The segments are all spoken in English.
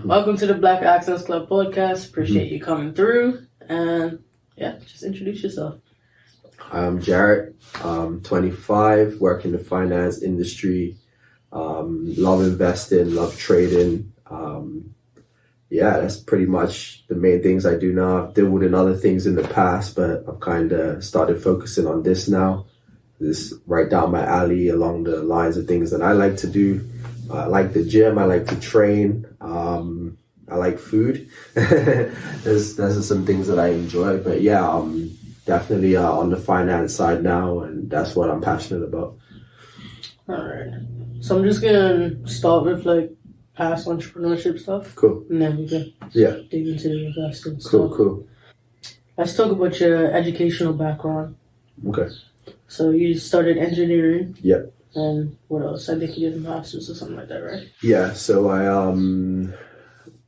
Welcome to the Black Accents Club podcast. Appreciate you coming through. And yeah, just introduce yourself. I'm Jaret. I'm 25, work in the finance industry. Love investing, love trading. That's pretty much the main things I do now. I've dabbled in other things in the past, but I've kind of started focusing on this now. This right down my alley along the lines of things that I like to do. I like the gym. I like to train. I like food. Those are some things that I enjoy. But yeah, I'm definitely on the finance side now, and that's what I'm passionate about. All right. So I'm just going to start with like past entrepreneurship stuff. Cool. And then we can dig into the investing stuff. Cool. Let's talk about your educational background. Okay. So you started engineering. Yep. And what else? I think you did a master's or something like that, right? Yeah. So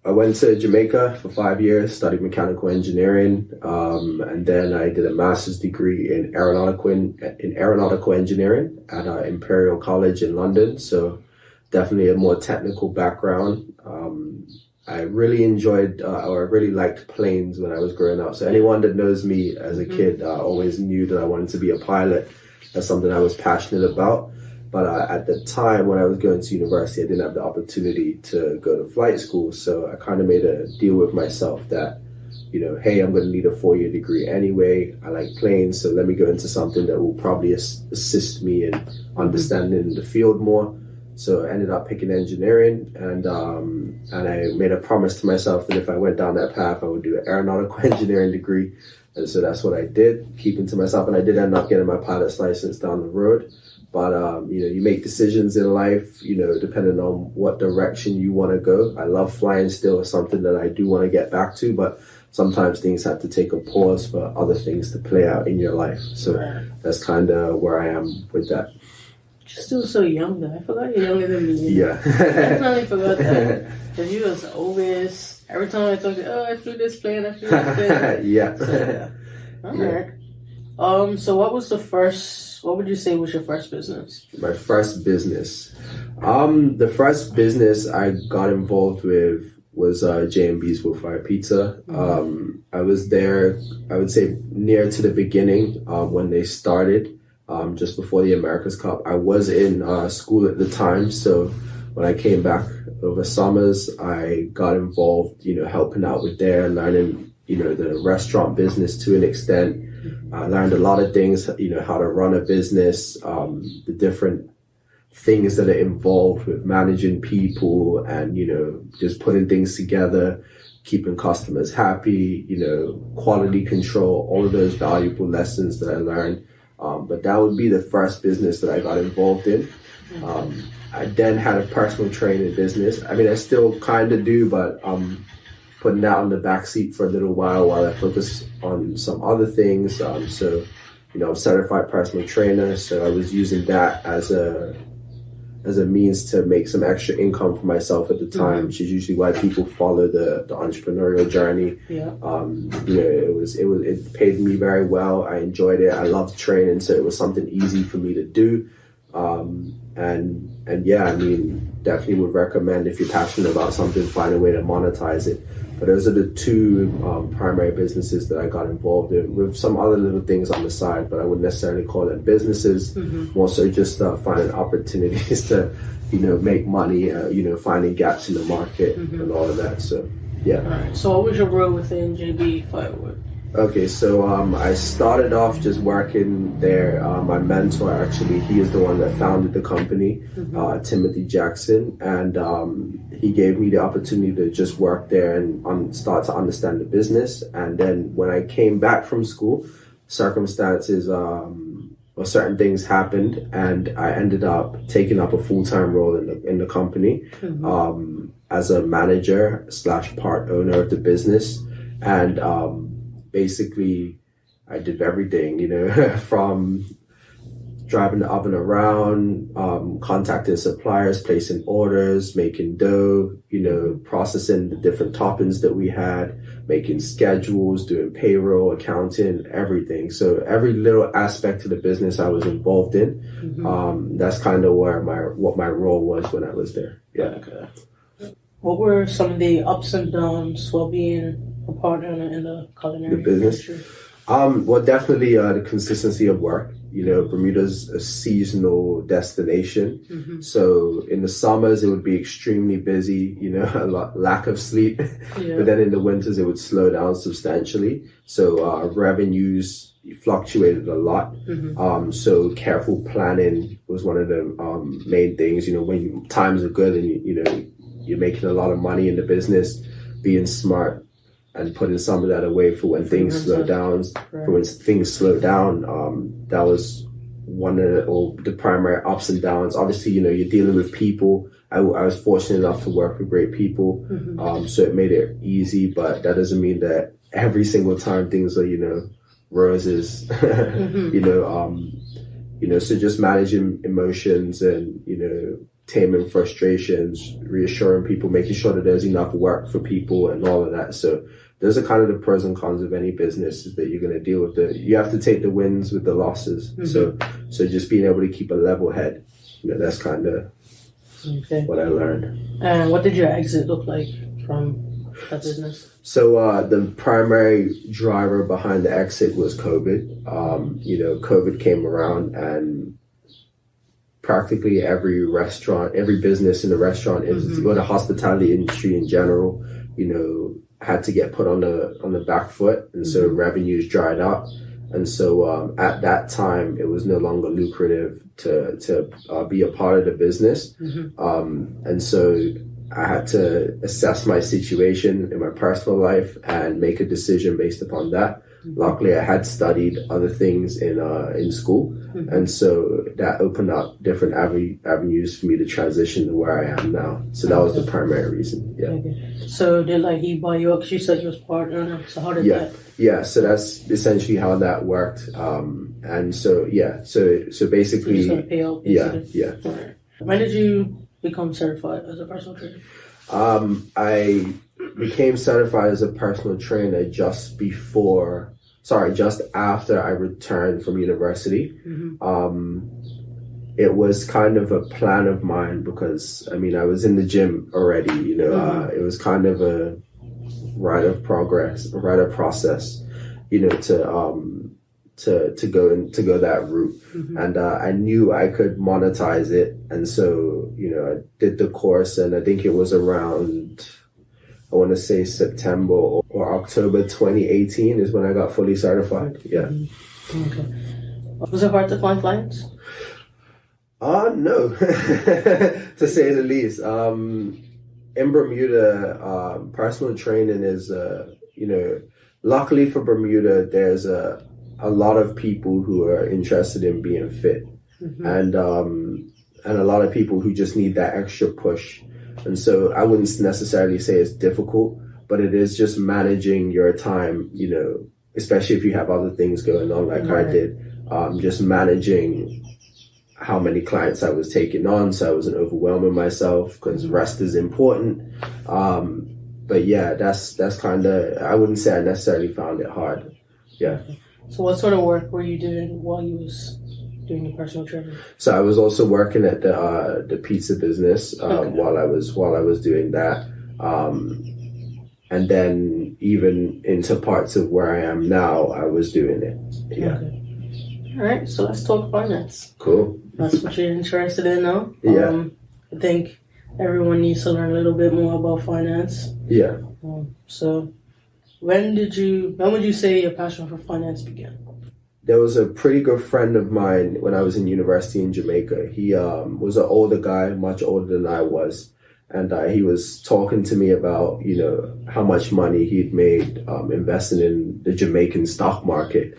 I went to Jamaica for 5 years, studied mechanical engineering, and then I did a master's degree in aeronautical engineering at Imperial College in London. So definitely a more technical background. I really enjoyed, or I really liked planes when I was growing up. So anyone that knows me as a kid always knew that I wanted to be a pilot. That's something I was passionate about. But at the time when I was going to university, I didn't have the opportunity to go to flight school. So I kind of made a deal with myself that, hey, I'm going to need a 4-year degree anyway. I like planes, so let me go into something that will probably assist me in understanding the field more. So I ended up picking engineering, and I made a promise to myself that if I went down that path, I would do an aeronautical engineering degree. And so that's what I did, keeping to myself. And I did end up getting my pilot's license down the road. But, you make decisions in life, depending on what direction you want to go. I love flying still. It's something that I do want to get back to, but sometimes things have to take a pause for other things to play out in your life. So that's kind of where I am with that. You're still so young, though. I forgot you're younger than me. Yeah. I definitely forgot that. Because you was always, every time I talk to you, I flew this plane, I flew this plane. Yeah. So, All right. So what would you say was your first business? My first business. The first business I got involved with was J&B's Wood-Fired Pizza. I was there, I would say, near to the beginning when they started. Just before the America's Cup. I was in school at the time, so when I came back over summers, I got involved, helping out with there, learning, the restaurant business to an extent. I learned a lot of things, how to run a business, the different things that are involved with managing people and, just putting things together, keeping customers happy, quality control, all of those valuable lessons that I learned. But that would be the first business that I got involved in. I then had a personal training business. I mean, I still kind of do, but I'm putting that on the back seat for a little while I focus on some other things. I'm certified personal trainer, so I was using that as a means to make some extra income for myself at the time, which is usually why people follow the entrepreneurial journey. Yeah. It paid me very well. I enjoyed it. I loved training, so it was something easy for me to do. Definitely would recommend, if you're passionate about something, find a way to monetize it. But those are the two primary businesses that I got involved in, with some other little things on the side, but I wouldn't necessarily call them businesses. More so just finding opportunities to, make money, finding gaps in the market and all of that. So, yeah. All right. So what was your role within JB Firewood? Okay, so I started off just working there. My mentor, actually, he is the one that founded the company, Timothy Jackson, and he gave me the opportunity to just work there and start to understand the business. And then when I came back from school, circumstances or certain things happened, and I ended up taking up a full-time role in the company as a manager / part owner of the business. And basically, I did everything, from driving the oven around, contacting suppliers, placing orders, making dough, processing the different toppings that we had, making schedules, doing payroll, accounting, everything. So every little aspect of the business I was involved in. That's kind of what my role was when I was there. Yeah. Okay. what were some of the ups and downs while being a part owner in the culinary The business? industry? Well, definitely the consistency of work. You know, Bermuda's a seasonal destination. Mm-hmm. So in the summers, it would be extremely busy, you know, a lot, lack of sleep. Yeah. But then in the winters, it would slow down substantially. So revenues fluctuated a lot. Mm-hmm. So careful planning was one of the main things. You know, when times are good and, you know, you're making a lot of money in the business, being smart and putting some of that away for when things slow down. For when things slow down, that was one of the primary ups and downs. Obviously, you know, you're dealing with people. I was fortunate enough to work with great people, so it made it easy. But that doesn't mean that every single time things are, you know, roses. You know, so just managing emotions and, you know, taming frustrations, reassuring people, making sure that there's enough work for people and all of that. So those are kind of the pros and cons of any business, is that you're going to deal with you have to take the wins with the losses. So just being able to keep a level head, you know, that's kind of what I learned. And what did your exit look like from that business? So the primary driver behind the exit was COVID. You know, COVID came around and practically every restaurant, every business in the restaurant industry, or the hospitality industry in general, you know, had to get put on the back foot, and so revenues dried up, and so at that time it was no longer lucrative to be a part of the business, and so I had to assess my situation in my personal life and make a decision based upon that. Luckily, I had studied other things in school, and so that opened up different avenues for me to transition to where I am now. So that was the primary reason. Yeah. Okay. So did he buy you up? 'Cause you said you was part owner. So how did that? Yeah. So that's essentially how that worked. And so so basically, so you just pay out, yeah. All right. When did you become certified as a personal trainer? I became certified as a personal trainer just after I returned from university. It was kind of a plan of mine because, I mean, I was in the gym already, you know, it was kind of a rite of process, you know, to go that route. And I knew I could monetize it. And so, you know, I did the course, and I think it was around, I want to say September or October 2018 is when I got fully certified. Yeah. Okay. Was it hard to find clients? No, to say the least. In Bermuda, personal training is, you know, luckily for Bermuda, there's a lot of people who are interested in being fit, and a lot of people who just need that extra push. And so I wouldn't necessarily say it's difficult, but it is just managing your time, you know, especially if you have other things going on like I did, just managing how many clients I was taking on so I wasn't overwhelming myself, because rest is important. But yeah, that's kind of, I wouldn't say I necessarily found it hard. Yeah. So what sort of work were you doing while you was doing the personal training? So I was also working at the pizza business while I was doing that, and then even into parts of where I am now, I was doing it. Yeah. Okay. All right. So let's talk finance. Cool. That's what you're interested in now. Yeah. I think everyone needs to learn a little bit more about finance. Yeah. So when would you say your passion for finance began? There was a pretty good friend of mine when I was in university in Jamaica. He was an older guy, much older than I was. And he was talking to me about, you know, how much money he'd made investing in the Jamaican stock market.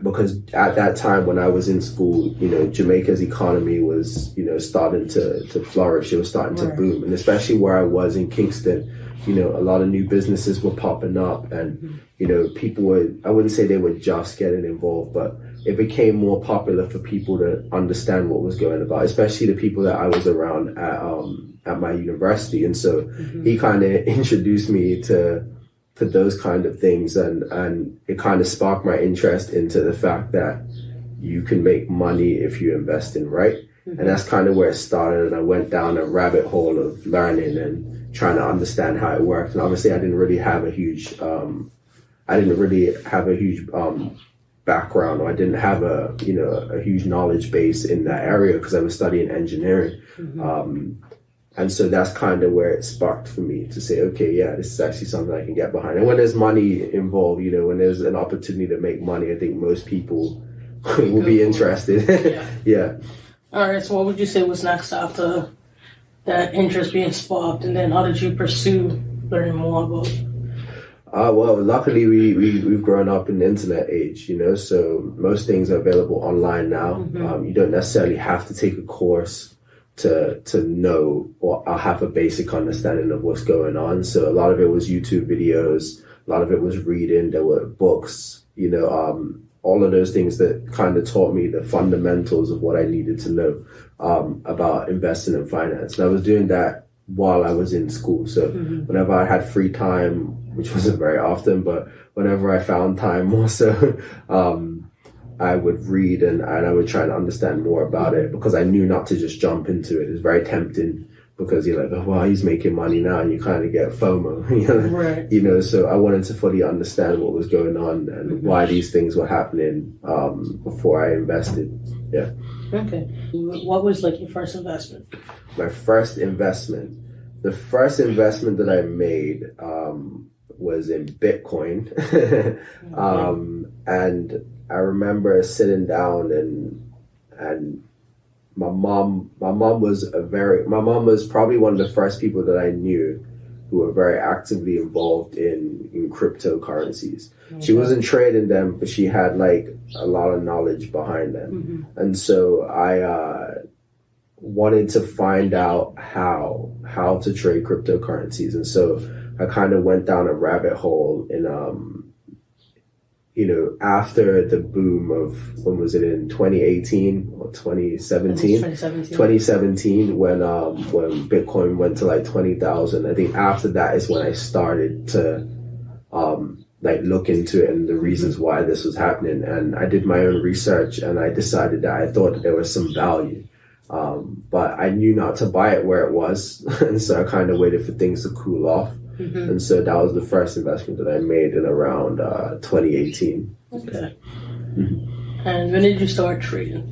Because at that time when I was in school, you know, Jamaica's economy was, you know, starting to flourish. It was starting to boom. And especially where I was in Kingston, you know, a lot of new businesses were popping up, and, you know, people I wouldn't say they were just getting involved, but it became more popular for people to understand what was going about, especially the people that I was around at my university. And so he kind of introduced me to those kind of things, and it kind of sparked my interest into the fact that you can make money if you invest in right. And that's kind of where it started. And I went down a rabbit hole of learning and trying to understand how it worked. And obviously I didn't really have a huge background, or I didn't have a huge knowledge base in that area because I was studying engineering. And so that's kind of where it sparked for me to say, okay, yeah, this is actually something I can get behind. And when there's money involved, when there's an opportunity to make money, I think most people will be interested. Yeah. All right. So what would you say was next after that interest being sparked? And then how did you pursue learning more about? Well, luckily we've grown up in the internet age, so most things are available online now. You don't necessarily have to take a course to know or have a basic understanding of what's going on. So a lot of it was YouTube videos, a lot of it was reading, there were books, all of those things that kind of taught me the fundamentals of what I needed to know about investing in finance. And I was doing that while I was in school. So whenever I had free time, which wasn't very often, but whenever I found time more so, I would read and I would try to understand more about it, because I knew not to just jump into it. It's very tempting because you're like, oh, wow, he's making money now, and you kind of get FOMO, Right. So I wanted to fully understand what was going on and why these things were happening before I invested. Yeah. Okay. What was like your first investment? My first investment. The first investment that I made was in Bitcoin. And I remember sitting down and my mom was probably one of the first people that I knew who were very actively involved in cryptocurrencies. She wasn't trading them, but she had like a lot of knowledge behind them. And so I wanted to find out how to trade cryptocurrencies. And so I kind of went down a rabbit hole in after the boom of, when was it, in 2018 or 2017? 2017, when Bitcoin went to like 20,000. I think after that is when I started to look into it and the reasons why this was happening. And I did my own research and I decided that I thought that there was some value. But I knew not to buy it where it was. And so I kind of waited for things to cool off. And so that was the first investment that I made in around 2018. Okay. And when did you start trading?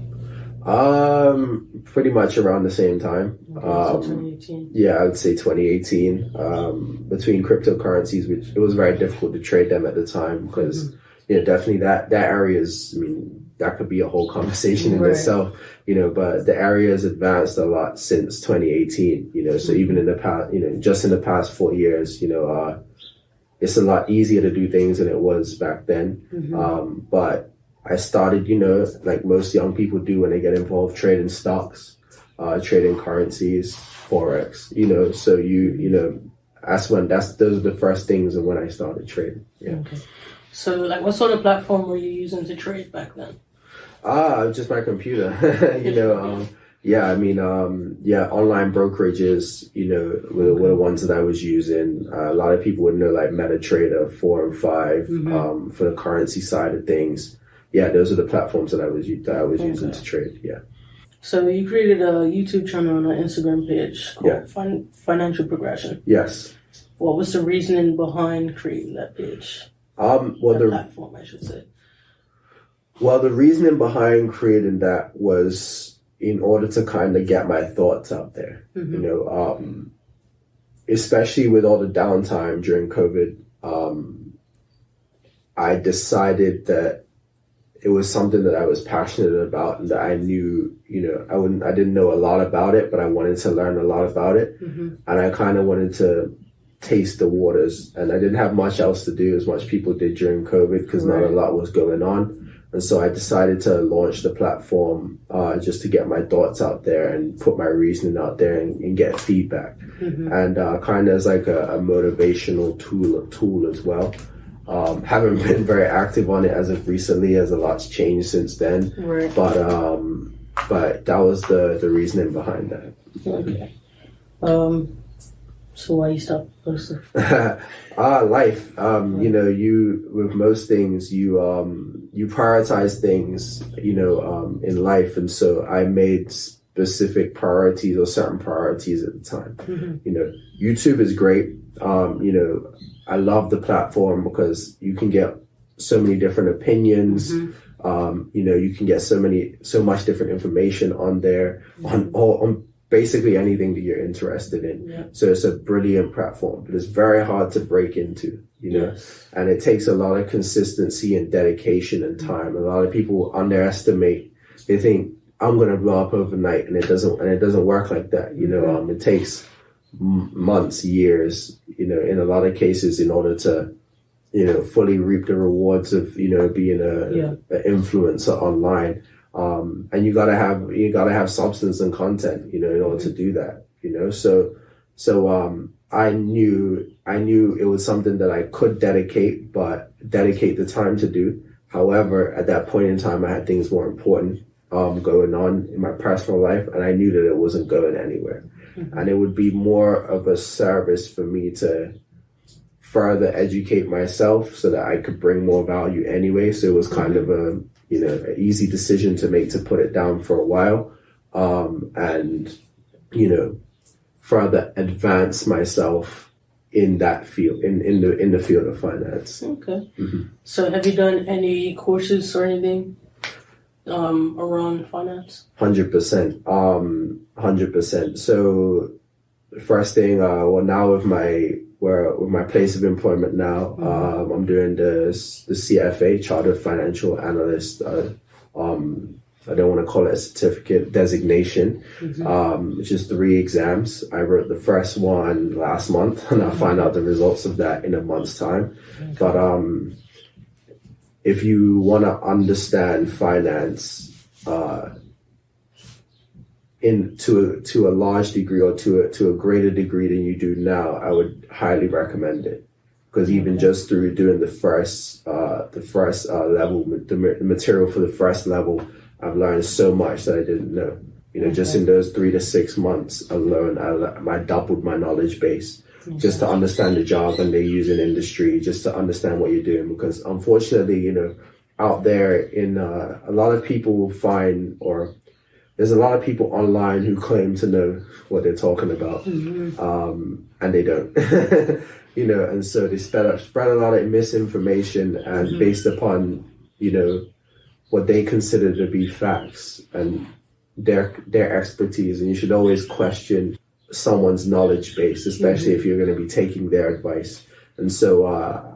Pretty much around the same time. So 2018. Yeah, I would say 2018. Between cryptocurrencies, which it was very difficult to trade them at the time because definitely that area is, that could be a whole conversation in itself, but the area has advanced a lot since 2018, so even in the past, just in the past 4 years, it's a lot easier to do things than it was back then. But I started, like most young people do when they get involved, trading stocks, trading currencies, Forex, so those are the first things and when I started trading. Yeah. Okay. So like what sort of platform were you using to trade back then? Just my computer, online brokerages, were the ones that I was using. A lot of people would know like MetaTrader 4 and 5, for the currency side of things. Yeah, those are the platforms that I was using to trade. Yeah. So you created a YouTube channel and an Instagram page called Financial Progression. Yes. What was the reasoning behind creating that page? Platform, I should say. Well, the reasoning behind creating that was in order to kind of get my thoughts out there, especially with all the downtime during COVID. I decided that it was something that I was passionate about and that I knew, I didn't know a lot about it, but I wanted to learn a lot about it. And I kind of wanted to taste the waters, and I didn't have much else to do as much people did during COVID because not a lot was going on. And so I decided to launch the platform just to get my thoughts out there and put my reasoning out there and get feedback. And kind of as like a motivational tool as well. Haven't been very active on it as of recently, as a lot's changed since then. Right. But that was the reasoning behind that. Okay. So why you stopped posting? Life. With most things, you prioritize things, in life. And so I made specific priorities or certain priorities at the time. You know, YouTube is great. You know, I love the platform because you can get so many different opinions. You know, you can get so much different information on there on basically anything that you're interested in. So it's a brilliant platform, but it's very hard to break into, you know, and it takes a lot of consistency and dedication and time. A lot of people underestimate, they think I'm going to blow up overnight, and it doesn't work like that. You know, it takes months, years, you know, in a lot of cases in order to, you know, fully reap the rewards of, you know, being an influencer online. And you gotta have substance and content, you know, in order to do that, you know. So I knew it was something that I could dedicate the time to do. However, at that point in time, I had things more important going on in my personal life, and I knew that it wasn't going anywhere. And it would be more of a service for me to further educate myself so that I could bring more value anyway. So it was kind of a, you know, an easy decision to make, to put it down for a while, and, you know, further advance myself in that field, in the field of finance. Okay. So have you done any courses or anything around finance? 100%. 100%. So the first thing, now with my place of employment now, I'm doing the CFA, Chartered Financial Analyst. I don't want to call it a certificate designation, which is 3 exams. I wrote the first one last month, and I'll find out the results of that in a month's time. But if you want to understand finance to a large degree, or to a greater degree than you do now, I would highly recommend it. Because even just through doing the first level, the material for the first level, I've learned so much that I didn't know. You know, just in those 3 to 6 months alone, I doubled my knowledge base just to understand the jargon they use in industry, just to understand what you're doing. Because unfortunately, you know, out there in a lot of people will find, or there's a lot of people online who claim to know what they're talking about, and they don't. You know, and so they spread a lot of misinformation, and based upon, you know, what they consider to be facts and their expertise. And you should always question someone's knowledge base, especially if you're going to be taking their advice. And so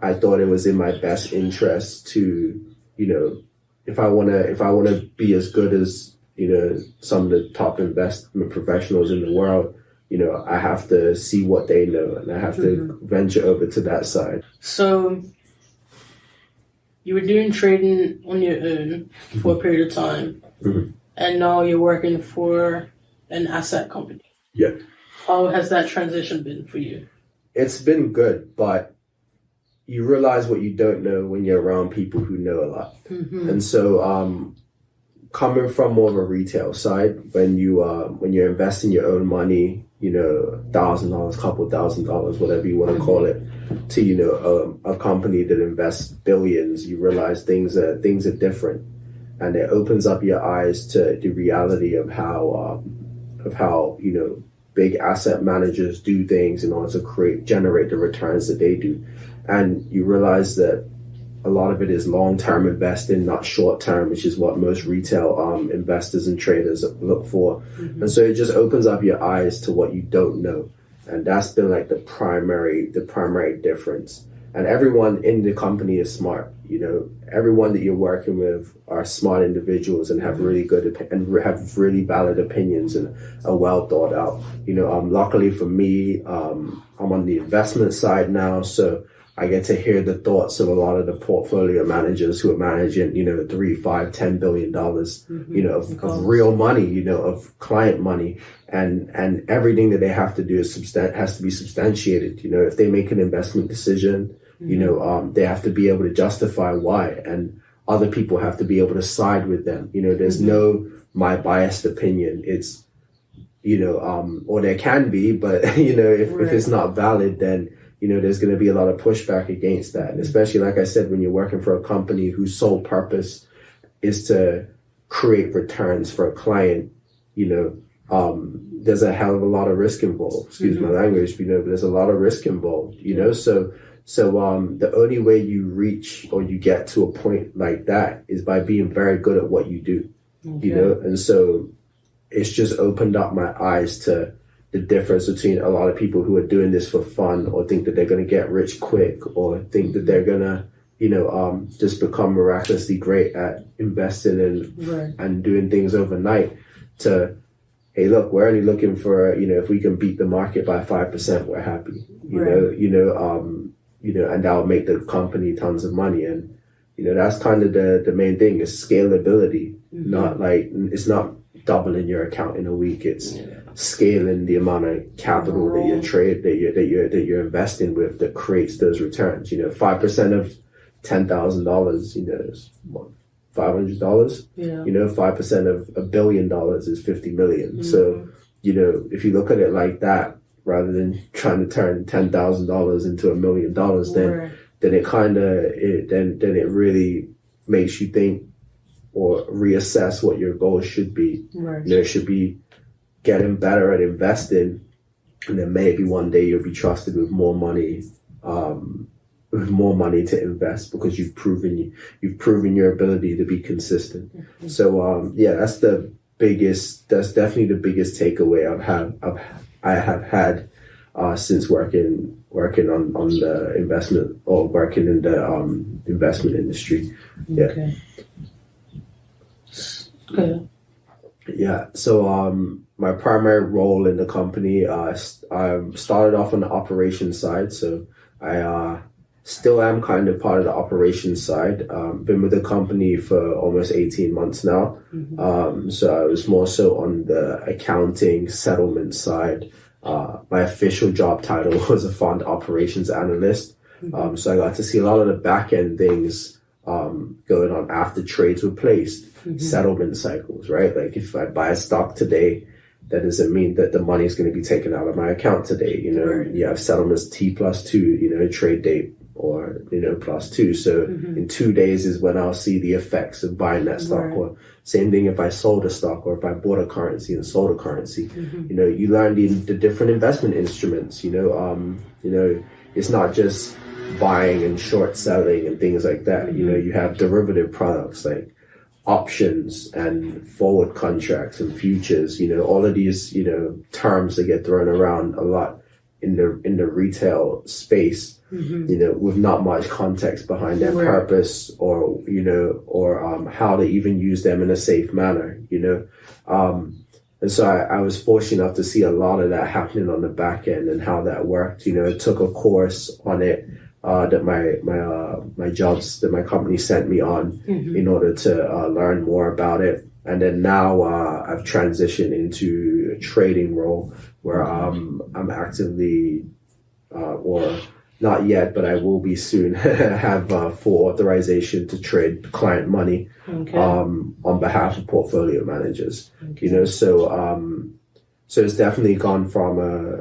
I thought it was in my best interest to, you know, if I want to be as good as, you know, some of the top investment professionals in the world, you know, I have to see what they know, and I have to venture over to that side. So you were doing trading on your own for a period of time, and now you're working for an asset company. Yeah. How has that transition been for you? It's been good, but you realize what you don't know when you're around people who know a lot. And so coming from more of a retail side, when you're investing your own money, you know, $1,000, couple $1,000, whatever you want to call it, to, you know, a company that invests billions, you realize things are different, and it opens up your eyes to the reality of how you know, big asset managers do things in order to generate the returns that they do. And you realize that a lot of it is long-term investing, not short-term, which is what most retail investors and traders look for. And so it just opens up your eyes to what you don't know. And that's been like the primary difference. And everyone in the company is smart. You know, everyone that you're working with are smart individuals and have really good and have really valid opinions and are well thought out. You know, luckily for me, I'm on the investment side now, so I get to hear the thoughts of a lot of the portfolio managers who are managing, you know, $3, $5, $10 billion, you know, of real money, you know, of client money, and everything that they have to do has to be substantiated. You know, if they make an investment decision, you know, they have to be able to justify why, and other people have to be able to side with them. You know, there's no my biased opinion. It's, you know, or there can be, but you know, if it's not valid, then, you know, there's going to be a lot of pushback against that. And especially, like I said, when you're working for a company whose sole purpose is to create returns for a client, you know, there's a hell of a lot of risk involved. Excuse my language, but there's a lot of risk involved, So the only way you reach or you get to a point like that is by being very good at what you do, And so it's just opened up my eyes to the difference between a lot of people who are doing this for fun or think that they're going to get rich quick or think that they're going to, just become miraculously great at investing and doing things overnight to, hey, look, we're only looking for, if we can beat the market by 5%, we're happy, and that'll make the company tons of money. And, that's kind of the main thing is scalability, not like, it's not doubling your account in a week. It's scaling the amount of capital that you're investing with that creates those returns. 5% of $10,000, is what, $500. 5% of $1 billion is 50 million. So if you look at it like that, rather than trying to turn $10,000 into $1 million, then it kind of then it really makes you think or reassess what your goals should be. It should be getting better at investing, and then maybe one day you'll be trusted with more money to invest because you've proven your ability to be consistent. So that's definitely the biggest takeaway I have had since working on the investment or working in the investment industry. So my primary role in the company, I started off on the operations side. So I still am kind of part of the operations side. Been with the company for almost 18 months now. So I was more so on the accounting settlement side. My official job title was a fund operations analyst. So I got to see a lot of the back end things going on after trades were placed, settlement cycles, right? Like if I buy a stock today, that doesn't mean that the money is going to be taken out of my account today. You have settlements T+2, trade date or, +2. So in 2 days is when I'll see the effects of buying that stock. Or same thing if I sold a stock or if I bought a currency and sold a currency. You learn the different investment instruments. It's not just buying and short selling and things like that. You have derivative products like options and forward contracts and futures. All of these terms that get thrown around a lot in the retail space. With not much context behind their purpose or how to even use them in a safe manner. And so I was fortunate enough to see a lot of that happening on the back end and how that worked. I took a course on it that my company sent me on in order to learn more about it. And then now I've transitioned into a trading role where I'm actively, or not yet, but I will be soon, have full authorization to trade client money on behalf of portfolio managers. So it's definitely gone from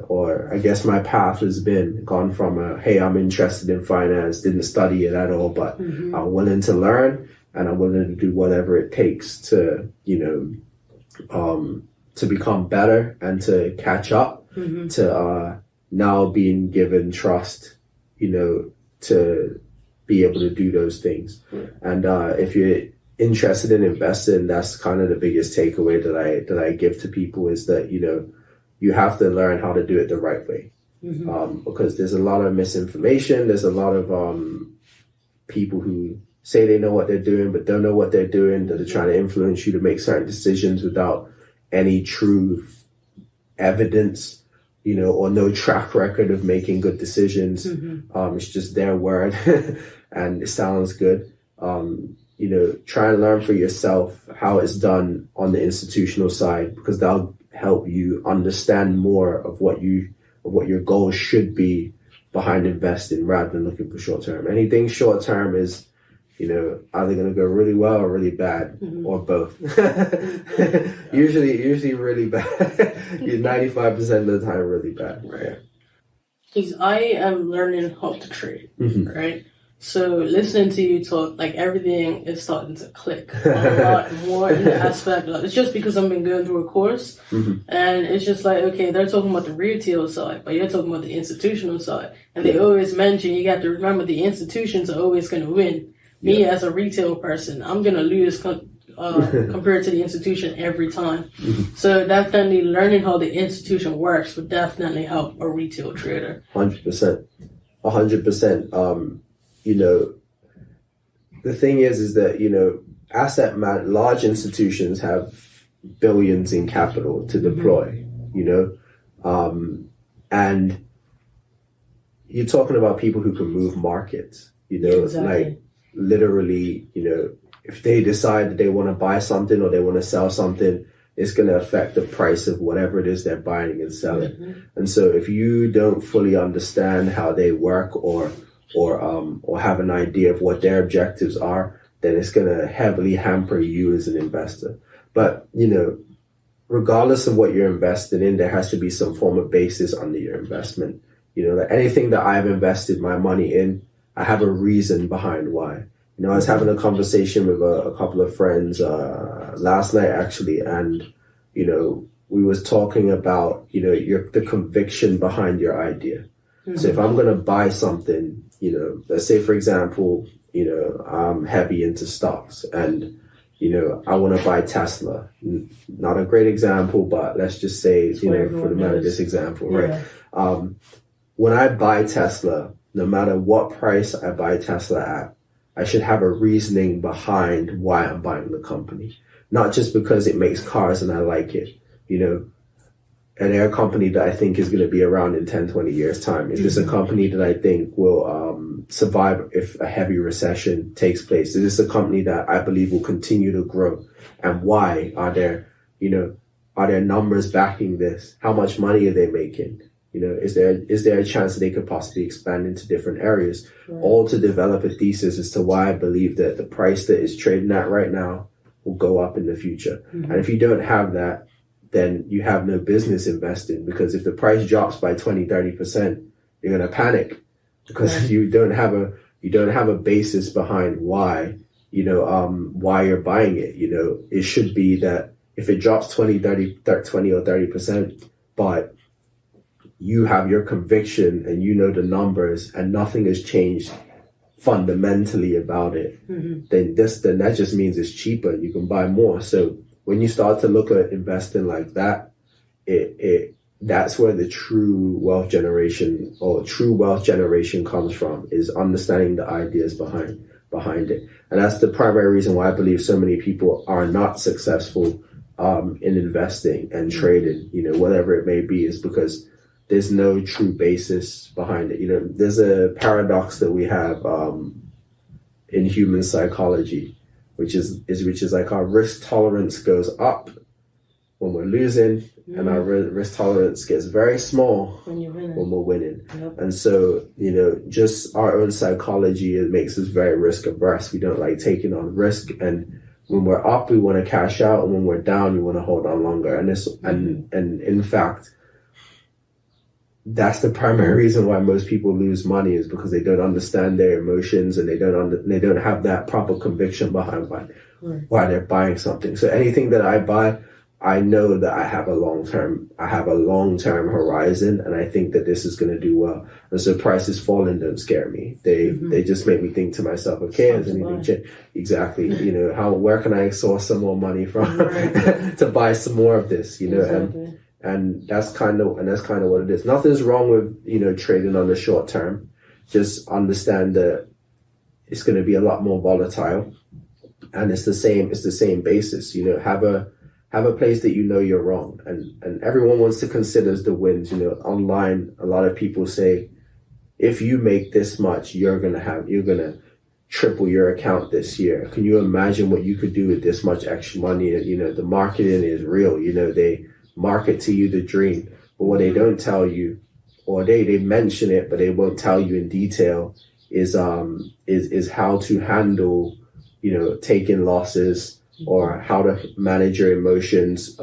or I guess my path has gone from hey, I'm interested in finance, didn't study it at all, but I'm willing to learn and I'm willing to do whatever it takes to, to become better and to catch up to now being given trust, to be able to do those things. And if you're interested in investing, that's kind of the biggest takeaway that I give to people is that, you have to learn how to do it the right way. Because there's a lot of misinformation. There's a lot of people who say they know what they're doing, but don't know what they're doing, that are trying to influence you to make certain decisions without any true evidence, or no track record of making good decisions. It's just their word and it sounds good. Try and learn for yourself how it's done on the institutional side, because that'll help you understand more of what your goals should be behind investing rather than looking for short term. Anything short term is, either going to go really well or really bad, or both. usually really bad. 95% of the time really bad, right? Because I am learning how to trade, right? So listening to you talk, like everything is starting to click a lot more in the aspect. It's just because I've been going through a course, and it's just like, okay, they're talking about the retail side, but you're talking about the institutional side, and they always mention you got to remember the institutions are always going to win. Me as a retail person, I'm going to lose compared to the institution every time. So definitely learning how the institution works would definitely help a retail trader. 100%. 100%. You know, the thing is that, you know, large institutions have billions in capital to deploy, you know, and you're talking about people who can move markets, you know, like literally, you know, if they decide that they want to buy something or they want to sell something, it's going to affect the price of whatever it is they're buying and selling. And so if you don't fully understand how they work or have an idea of what their objectives are, then it's going to heavily hamper you as an investor. But, you know, regardless of what you're investing in, there has to be some form of basis under your investment. You know, like anything that I've invested my money in, I have a reason behind why. You know, I was having a conversation with a couple of friends last night, actually, and, you know, we was talking about, you know, the conviction behind your idea. So if I'm going to buy something, you know, let's say, for example, you know, I'm heavy into stocks and, you know, I want to buy Tesla. Not a great example, but let's just say, you know, for the matter of this example, right? When I buy Tesla, no matter what price I buy Tesla at, I should have a reasoning behind why I'm buying the company. Not just because it makes cars and I like it, you know. And they're a company that I think is going to be around in 10, 20 years' time. Is this a company that I think will survive if a heavy recession takes place? Is this a company that I believe will continue to grow? And why? Are there numbers backing this? How much money are they making? You know, is there a chance that they could possibly expand into different areas? Right. All to develop a thesis as to why I believe that the price that is trading at right now will go up in the future. And if you don't have that, then you have no business investing, because if the price drops by 20, 30%, you're going to panic because you don't have a basis behind why, you know, why you're buying it. You know, it should be that if it drops 20 or 30%, but you have your conviction and you know the numbers and nothing has changed fundamentally about it, then that just means it's cheaper. You can buy more. So when you start to look at investing like that, that's where the true wealth generation comes from, is understanding the ideas behind it. And that's the primary reason why I believe so many people are not successful in investing and trading, you know, whatever it may be, is because there's no true basis behind it. You know, there's a paradox that we have in human psychology, which is like our risk tolerance goes up when we're losing, and our risk tolerance gets very small when we're winning. And so, you know, just our own psychology, it makes us very risk averse. We don't like taking on risk, and when we're up, we want to cash out, and when we're down, we want to hold on longer. And in fact, that's the primary reason why most people lose money, is because they don't understand their emotions, and they don't have that proper conviction behind why they're buying something. So anything that I buy, I know that I have a long-term horizon, and I think that this is going to do well. And so prices falling don't scare me. They just make me think to myself, okay, has anything changed? Exactly. You know, where can I source some more money from to buy some more of this, you know? Exactly. And that's kind of what it is. Nothing's wrong with, you know, trading on the short term. Just understand that it's going to be a lot more volatile, and it's the same basis. You know, have a place that you know you're wrong, and everyone wants to consider the wins. You know, online, a lot of people say, if you make this much, you're gonna triple your account this year. Can you imagine what you could do with this much extra money? You know, the marketing is real. You know, they market to you the dream, but what they don't tell you, or they mention it, but they won't tell you in detail, is how to handle, you know, taking losses, or how to manage your emotions,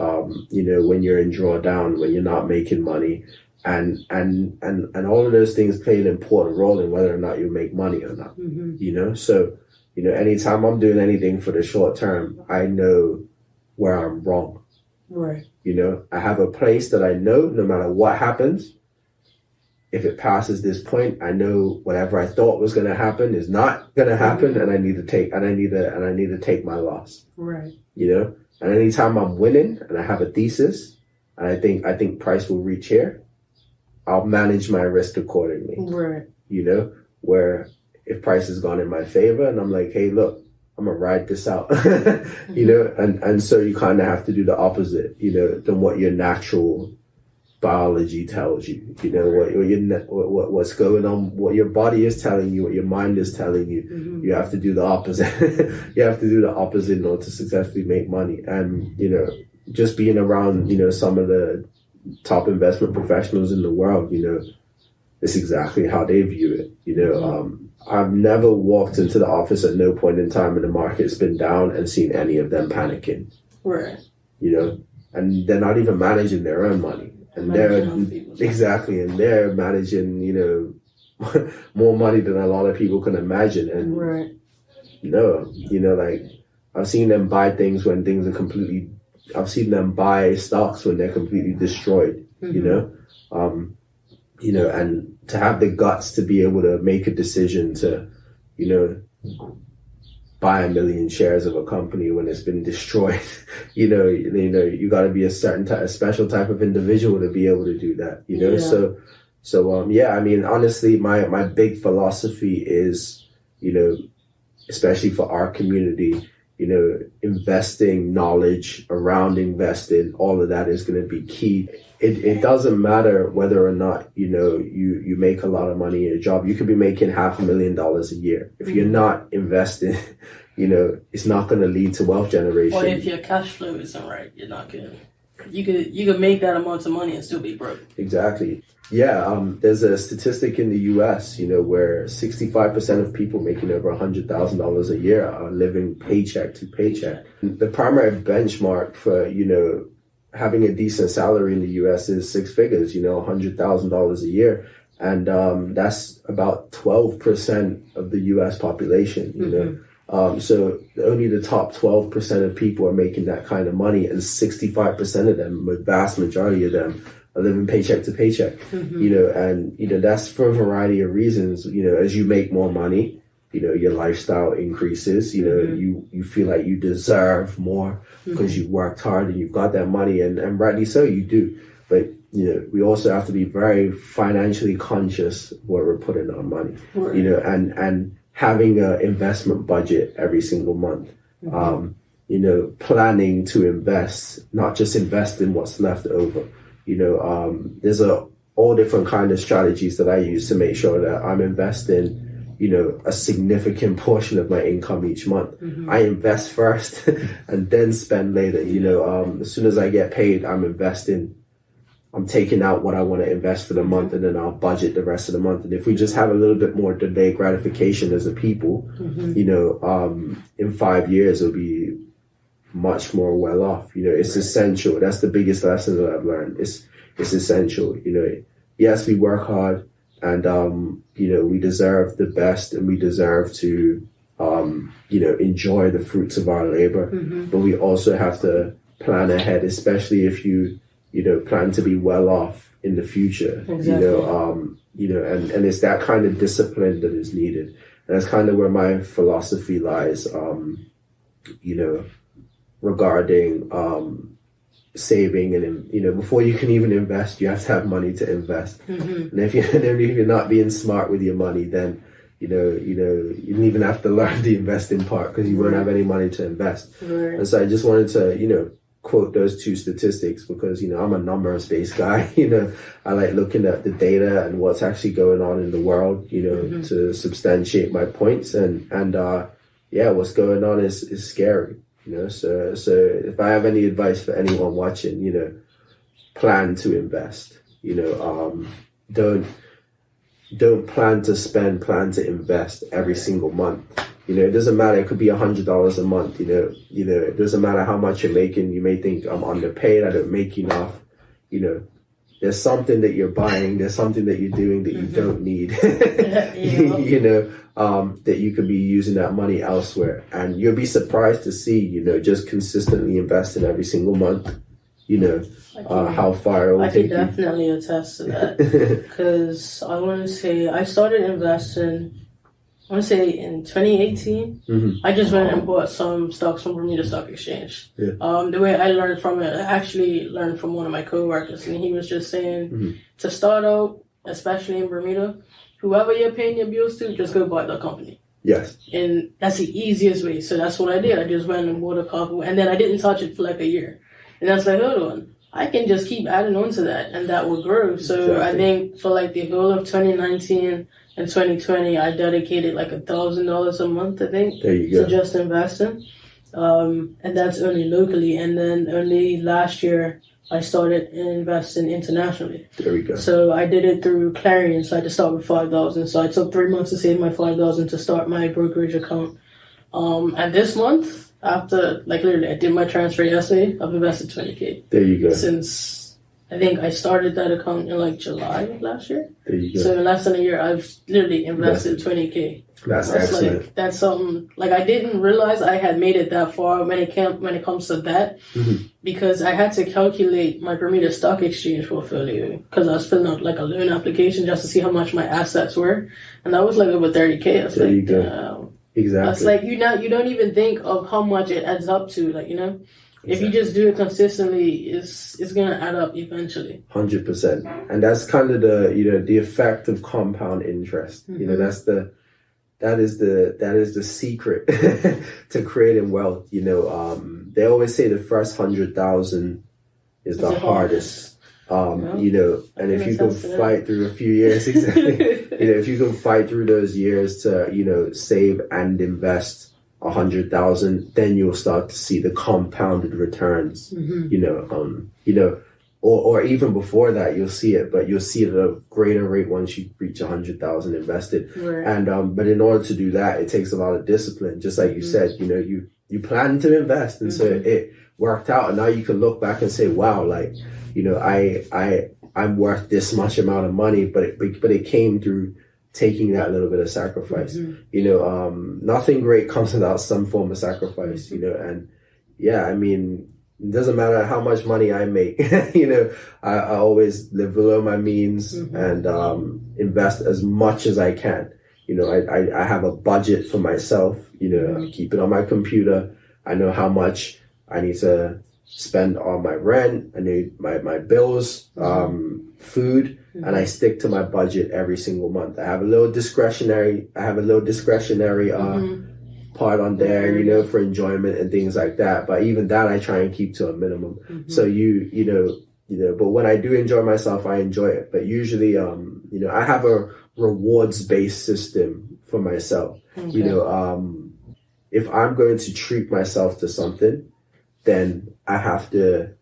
you know, when you're in drawdown, when you're not making money, and all of those things play an important role in whether or not you make money or not. You know, so anytime I'm doing anything for the short term, I know where I'm wrong. Right. You know, I have a place that I know no matter what happens, if it passes this point, I know whatever I thought was going to happen is not going to happen, and I need to take my loss. Right. You know, and anytime I'm winning and I have a thesis, and I think price will reach here, I'll manage my risk accordingly. Right. You know, where if price has gone in my favor, and I'm like, hey, look, I'm gonna ride this out. You know, and so you kind of have to do the opposite. You know, than what your natural biology tells you. You know, what's going on, what your body is telling you, what your mind is telling you. You have to do the opposite. You have to do the opposite in order to successfully make money. And you know, just being around, you know, some of the top investment professionals in the world, you know, it's exactly how they view it. You know, I've never walked into the office at no point in time when the market's been down and seen any of them panicking. Right. You know, and they're not even managing their own money. And they're managing, you know, more money than a lot of people can imagine. And right. you know, like I've seen them buy things when things are I've seen them buy stocks when they're completely destroyed. You know, and to have the guts to be able to make a decision to, you know, buy 1 million shares of a company when it's been destroyed, you know, you got to be a special type of individual to be able to do that, you know. So yeah, I mean, honestly, my big philosophy is, you know, especially for our community, you know, investing, knowledge around investing, all of that is going to be key. It doesn't matter whether or not, you know, you make a lot of money in your job. You could be making $500,000 a year. If you're not investing, you know, it's not going to lead to wealth generation. Or if your cash flow isn't right, you're not going to. You could make that amount of money and still be broke. Exactly. Yeah. There's a statistic in the U.S., you know, where 65% of people making over $100,000 a year are living paycheck to paycheck. The primary benchmark for, you know, having a decent salary in the U.S. is 6 figures, you know, $100,000 a year. And that's about 12% of the U.S. population, you know. So only the top 12% of people are making that kind of money, and 65% of them, the vast majority of them, are living paycheck to paycheck, you know, and, you know, that's for a variety of reasons. You know, as you make more money, you know, your lifestyle increases, you know, you feel like you deserve more because you worked hard and you've got that money, and rightly so, you do. But, you know, we also have to be very financially conscious where we're putting our money, you know, and having an investment budget every single month, you know, planning to invest, not just invest in what's left over. You know, there's all different kind of strategies that I use to make sure that I'm investing, you know, a significant portion of my income each month. I invest first and then spend later. You know, as soon as I get paid, I'm investing. I'm taking out what I want to invest for the month, and then I'll budget the rest of the month. And if we just have a little bit more delayed gratification as a people, you know, in 5 years, it'll be much more well off. You know, it's essential. That's the biggest lesson that I've learned. It's essential. You know, yes, we work hard, and you know, we deserve the best, and we deserve to you know, enjoy the fruits of our labor. But we also have to plan ahead, especially if you know, plan to be well off in the future. You know, and it's that kind of discipline that is needed. And that's kind of where my philosophy lies, you know, regarding saving. And, you know, before you can even invest, you have to have money to invest. And if you're not being smart with your money, then, you don't even have to learn the investing part, because you won't have any money to invest. And so I just wanted to, you know, quote those two statistics, because, you know, I'm a numbers-based guy. You know, I like looking at the data and what's actually going on in the world, you know, to substantiate my points. And yeah, what's going on is scary, you know. So if I have any advice for anyone watching, you know, plan to invest. You know, don't plan to spend, plan to invest every single month. You know, it doesn't matter. It could be $100 a month. You know, it doesn't matter how much you're making. You may think, I'm underpaid, I don't make enough. You know, there's something that you're buying, there's something that you're doing that you don't need, that you could be using that money elsewhere. And you'll be surprised to see, just consistently investing every single month, how far it will I take can definitely attest to that. Because I want to say, I started investing, I want to say in 2018, I just went and bought some stocks from Bermuda Stock Exchange. Yeah. The way I learned from it, I actually learned from one of my coworkers, and he was just saying to start out, especially in Bermuda, whoever you're paying your bills to, just go buy the company. Yes. And that's the easiest way. So that's what I did. I just went and bought a couple, and then I didn't touch it for like a year. And I was like, hold on, I can just keep adding on to that, and that will grow. So I think for like the whole of 2019 and 2020, I dedicated like $1,000 a month, I think, to just investing. And that's only locally. And then only last year, I started investing internationally. There we go. So I did it through Clarion. So I had to start with $5,000. So I took 3 months to save my $5,000 to start my brokerage account. And this month, after, like literally, I did my transfer yesterday, I've invested $20K. There you go. Since I think I started that account in like July of last year. There you go. So in less than a year, I've literally invested $20K. That's excellent. Like, that's something, like I didn't realize I had made it that far when it comes to that, because I had to calculate my Bermuda Stock Exchange portfolio, because I was filling out like a loan application just to see how much my assets were, and that was like over $30K. I was there like, you go. Exactly. That's like, you don't even think of how much it adds up to, like, if you just do it consistently, it's gonna add up eventually. 100%, and that's kind of the effect of compound interest. That is the secret to creating wealth. They always say the first 100,000 is the hardest. And if you can fight through a few years, if you can fight through those years to, save and invest 100,000, then you'll start to see the compounded returns, or even before that, you'll see it, but you'll see it at a greater rate once you reach 100,000 invested. Right. And, but in order to do that, it takes a lot of discipline. Just like you said, you plan to invest. And so it worked out. And now you can look back and say, wow, like, I'm worth this much amount of money, but it came through taking that little bit of sacrifice. Nothing great comes without some form of sacrifice, and I mean, it doesn't matter how much money I make, I always live below my means and invest as much as I can. I have a budget for myself, I keep it on my computer. I know how much I need to spend on my rent, I need my bills, food, and I stick to my budget every single month. I have a little discretionary part on there, for enjoyment and things like that. But even that I try and keep to a minimum. So but when I do enjoy myself, I enjoy it. But usually, I have a rewards-based system for myself. If I'm going to treat myself to something, then I have to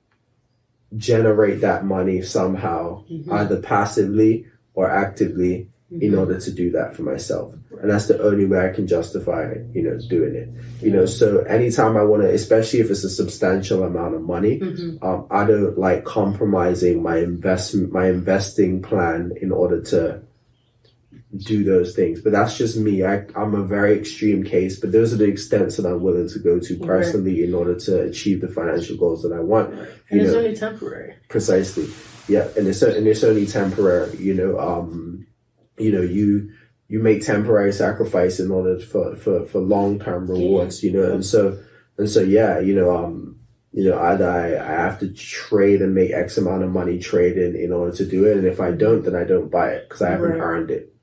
generate that money somehow, either passively or actively, in order to do that for myself. And that's the only way I can justify, doing it. So anytime I want to, especially if it's a substantial amount of money, I don't like compromising my investing plan in order to do those things. But that's just me. I'm a very extreme case, but those are the extents that I'm willing to go to personally in order to achieve the financial goals that I want. And it's only temporary. Precisely. Yeah. And it's only temporary, you make temporary sacrifice in order for long-term rewards, and so either I have to trade and make X amount of money trading in order to do it. And if I don't, then I don't buy it because I haven't earned it,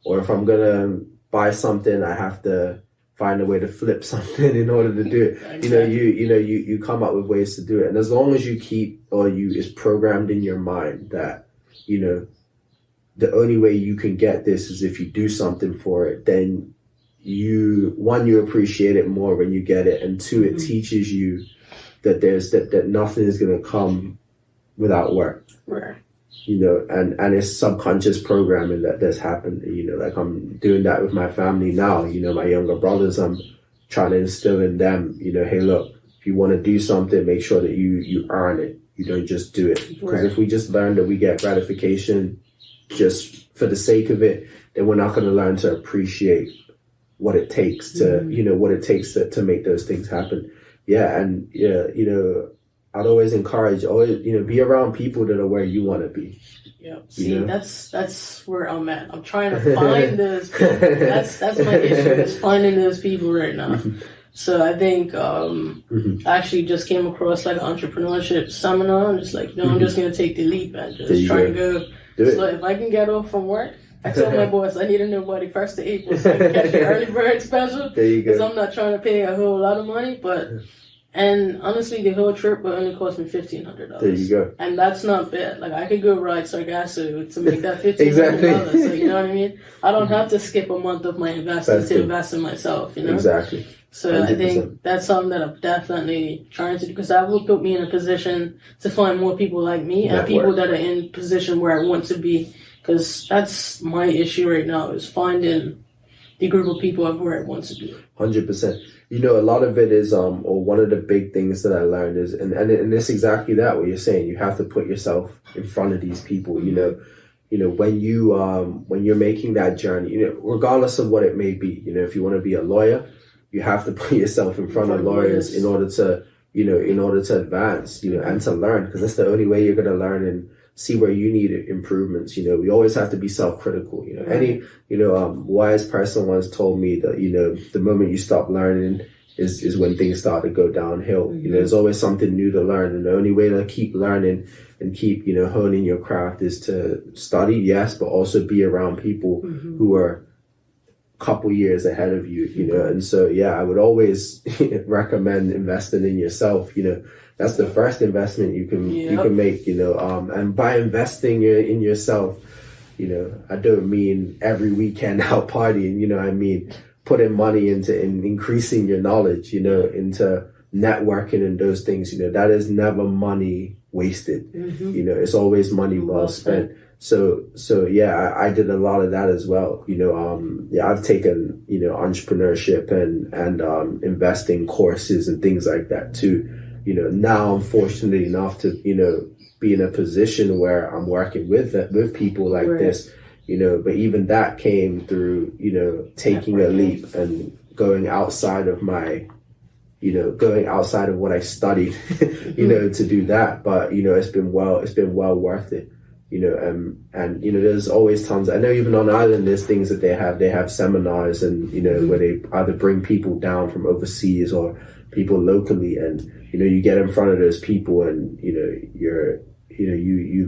or if I'm going to buy something, I have to find a way to flip something in order to do it. Exactly. You come up with ways to do it. And as long as you it's programmed in your mind that, the only way you can get this is if you do something for it, then you appreciate it more when you get it, and two, it teaches you that that nothing is going to come without work. Right. And it's subconscious programming that's happened. Like I'm doing that with my family now. My younger brothers, I'm trying to instill in them. Hey, look, if you want to do something, make sure that you earn it. You don't just do it. Because Right. if we just learn that we get gratification just for the sake of it, then we're not going to learn to appreciate what it takes to, what it takes to make those things happen. Yeah. And, I'd always encourage, be around people that are where you want to be. Yeah. See, that's where I'm at. I'm trying to find those people. That's my issue, is finding those people right now. So I think I actually just came across like an entrepreneurship seminar. I'm just like, I'm just gonna take the leap and just try to go. So if I can get off from work, I told my boss I need a nobody 1st of April so I can catch the early bird special. There you go. Because I'm not trying to pay a whole lot of money, and honestly, the whole trip would only cost me $1,500. There you go. And that's not bad. Like, I could go ride Sargasso to make that $1,500. Exactly. So, you know what I mean? I don't have to skip a month of my investment to invest in myself, Exactly. So 100%. I think that's something that I'm definitely trying to do, because that will put me in a position to find more people like me and people that are in position where I want to be. Because that's my issue right now, is finding the group of people of where I want to be. 100%. A lot of it is, or one of the big things that I learned is, and it's exactly that, what you're saying. You have to put yourself in front of these people, when you're making that journey, regardless of what it may be, if you want to be a lawyer, you have to put yourself in front of lawyers in order to advance, and to learn, because that's the only way you're going to learn and see where you need improvements. We always have to be self-critical. Any wise person once told me that the moment you stop learning is when things start to go downhill. There's always something new to learn, and the only way to keep learning and keep honing your craft is to study, yes, but also be around people who are a couple years ahead of you. And so I would always recommend investing in yourself. That's the first investment you can make, and by investing in yourself, I don't mean every weekend out partying, I mean putting money into increasing your knowledge, into networking and those things, that is never money wasted. It's always money well spent. So I did a lot of that as well. I've taken, entrepreneurship and investing courses and things like that too. Now I'm fortunate enough to, be in a position where I'm working with people like this, but even that came through, taking a leap and going outside of my, going outside of what I studied, to do that. But, it's been well worth it, and there's always tons. I know even on Ireland, there's things that they have seminars and, where they either bring people down from overseas or people locally, and you get in front of those people, and you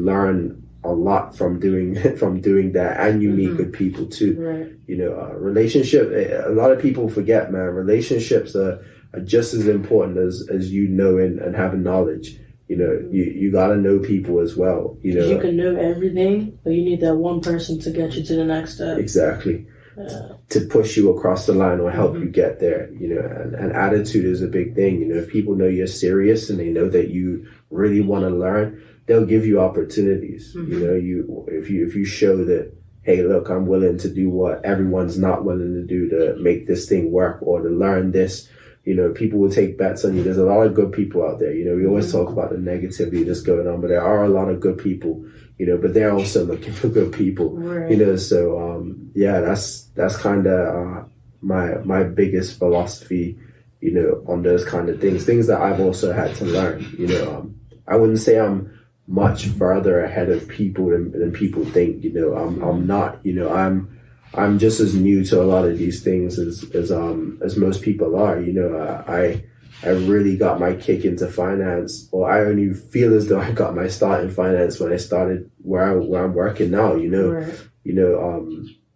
learn a lot from doing that, and you meet good people too. Relationship, a lot of people forget, man, relationships are just as important as knowing and having knowledge. You gotta know people as well. You can know everything, but you need that one person to get you to the next step. Exactly. To push you across the line or help you get there, and attitude is a big thing. If people know you're serious and they know that you really want to learn, they'll give you opportunities. If you show that, hey, look, I'm willing to do what everyone's not willing to do to make this thing work or to learn this, people will take bets on you. There's a lot of good people out there. We always talk about the negativity that's going on, but there are a lot of good people, but they're also looking for good people, so, that's kind of, my biggest philosophy, on those kind of things that I've also had to learn. I wouldn't say I'm much further ahead of people than people think. I'm not. I'm just as new to a lot of these things as most people are. I really got my kick into finance, or I only feel as though I got my start in finance when I started where I'm working now.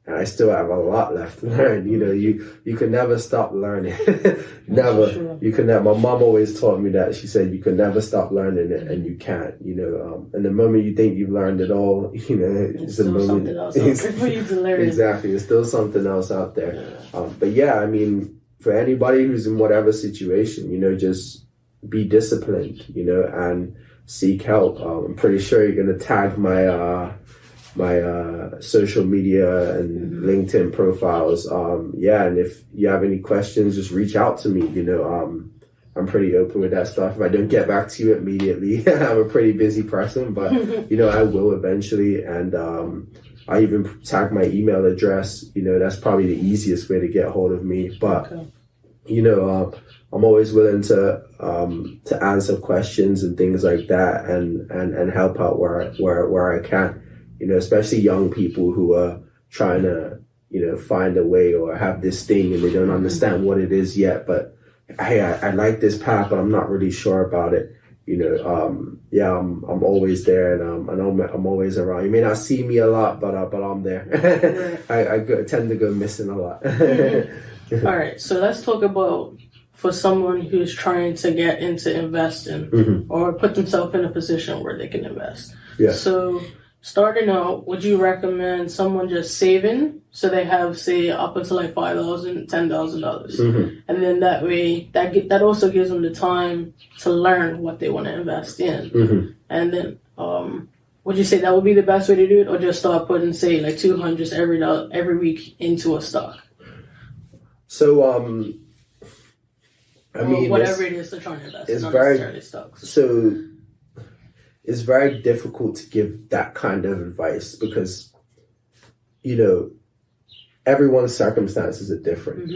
And I still have a lot left to learn. You can never stop learning. Never. Sure. You can never. My mom always taught me that. She said you can never stop learning it, and you can't. And the moment you think you've learned it all, it's the moment. Something else out there for you to learn. Exactly. There's still something else out there. But I mean, for anybody who's in whatever situation, just be disciplined, and seek help. I'm pretty sure you're gonna tag my social media and LinkedIn profiles. And if you have any questions, just reach out to me. I'm pretty open with that stuff. If I don't get back to you immediately, I'm a pretty busy person, but I will eventually. And I even tag my email address. That's probably the easiest way to get a hold of me. But I'm always willing to answer questions and things like that, and help out where I can. Especially young people who are trying to find a way or have this thing and they don't understand what it is yet. But hey, I like this path, but I'm not really sure about it. I'm always there, and I'm always around. You may not see me a lot, but I'm there. I tend to go missing a lot. All right, so let's talk about for someone who's trying to get into investing or put themselves in a position where they can invest. Yeah. So starting out, would you recommend someone just saving so they have, say, up until like $5,000, $10,000, and then that way that also gives them the time to learn what they want to invest in, and then would you say that would be the best way to do it, or just start putting, say, like $200 every week into a stock? So I mean, whatever it is they're trying to invest, it's not very necessarily stocks. So it's very difficult to give that kind of advice because everyone's circumstances are different.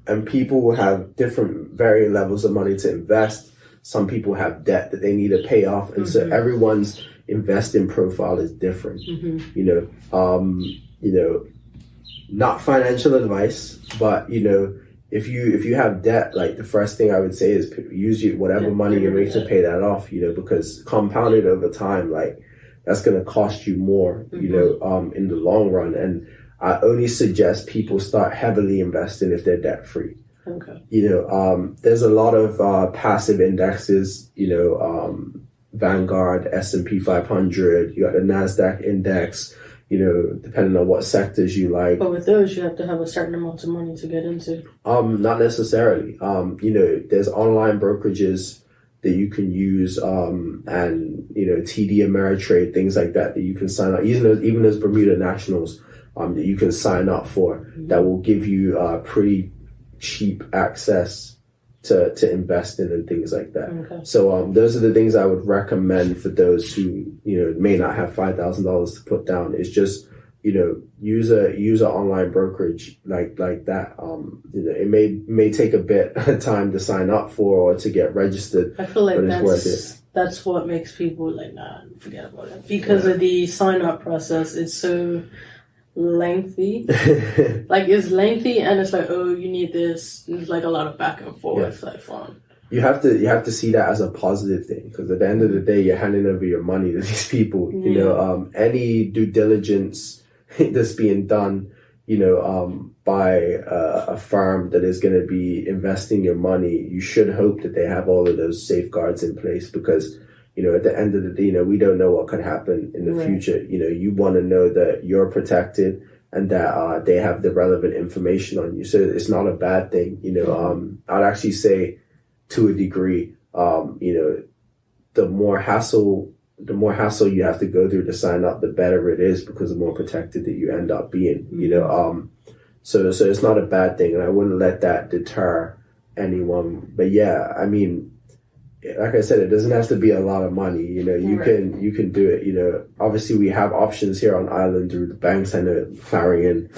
And people will have different varying levels of money to invest. Some people have debt that they need to pay off, and so everyone's investing profile is different. Not financial advice, but if you have debt, like the first thing I would say is use whatever money you make to pay that off, because compounded over time, like that's going to cost you more, in the long run. And I only suggest people start heavily investing if they're debt free. Okay. There's a lot of passive indexes, Vanguard, S&P 500, you got the NASDAQ index, depending on what sectors you like. But with those, you have to have a certain amount of money to get into. Not necessarily. There's online brokerages that you can use, and TD Ameritrade, things like that you can sign up. Even those Bermuda Nationals, that you can sign up for, that will give you pretty cheap access to invest in and things like that. Okay. So those are the things I would recommend for those who may not have $5,000 to put down. Is just use a online brokerage like that. It may take a bit of time to sign up for or to get registered. I feel like but it's worth it. That's what makes people like, nah, forget about it, because of the sign up process. It's so lengthy. Like it's lengthy, and it's like, oh, you need this. It's like a lot of back and forth. Like fun. You have to see that as a positive thing, because at the end of the day, you're handing over your money to these people. Any due diligence that's being done, by a firm that is going to be investing your money, you should hope that they have all of those safeguards in place, because at the end of the day, we don't know what could happen in the future. You want to know that you're protected and that they have the relevant information on you. So it's not a bad thing. I'd actually say, to a degree, the more hassle you have to go through to sign up, the better it is, because the more protected that you end up being. So it's not a bad thing, and I wouldn't let that deter anyone. But yeah, I mean, like I said, it doesn't have to be a lot of money. You can do it. Obviously we have options here on island through the banks. I know Clarion,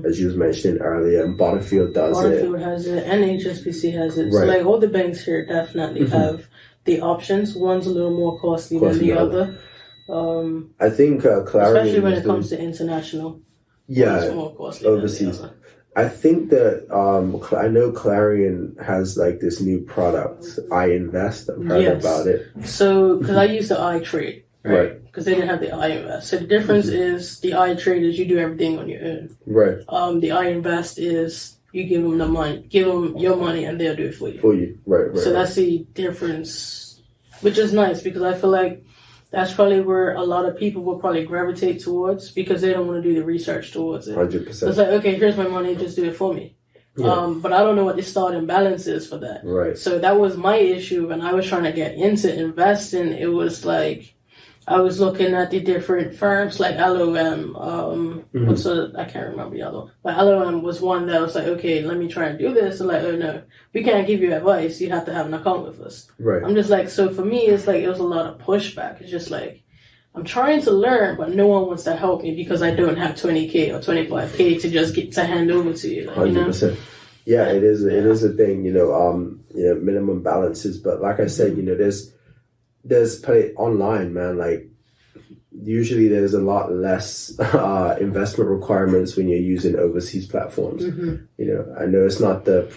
as you was mentioning earlier, and Butterfield does it. Butterfield has it, and HSBC has it. Right. So like all the banks here definitely have the options. One's a little more costly than the other. I think Clarion, especially when it comes to international. Yeah, it's more costly overseas. Than the other. I think that I know Clarion has like this new product, I Invest. I've heard about it. So, because I use the iTrade, right? Because they didn't have the I Invest. So the difference is the iTrade is you do everything on your own. Right. The I Invest is you give them the money, give them your money, and they'll do it for you. For you, right. So that's the difference, which is nice, because I feel like that's probably where a lot of people will probably gravitate towards, because they don't want to do the research towards it. 100%. So it's like, okay, here's my money, just do it for me. Yeah. But I don't know what the starting balance is for that. Right. So that was my issue when I was trying to get into investing. It was like, I was looking at the different firms like LOM. I can't remember the other one. But LOM was one that was like, okay, let me try and do this. And like, oh no, we can't give you advice. You have to have an account with us. Right. I'm just like, so for me, it's like, it was a lot of pushback. It's just like, I'm trying to learn, but no one wants to help me because I don't have 20K or 25K to just get to hand over to you. Like, 100%. Yeah, it is. It is a thing, minimum balances. But like I said, there's play online, man. Like usually there's a lot less investment requirements when you're using overseas platforms. I know it's not the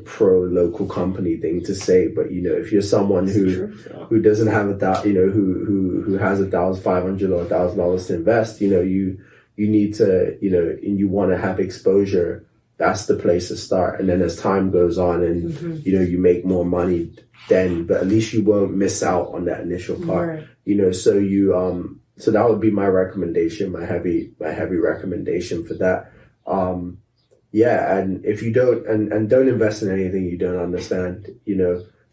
pro local company thing to say, but if you're someone who doesn't have who has $1,500 or $1,000 to invest, you need to and you want to have exposure. That's the place to start. And then as time goes on and you make more money then, but at least you won't miss out on that initial part. Right. So that would be my recommendation, my heavy recommendation for that. And if you don't and don't invest in anything you don't understand,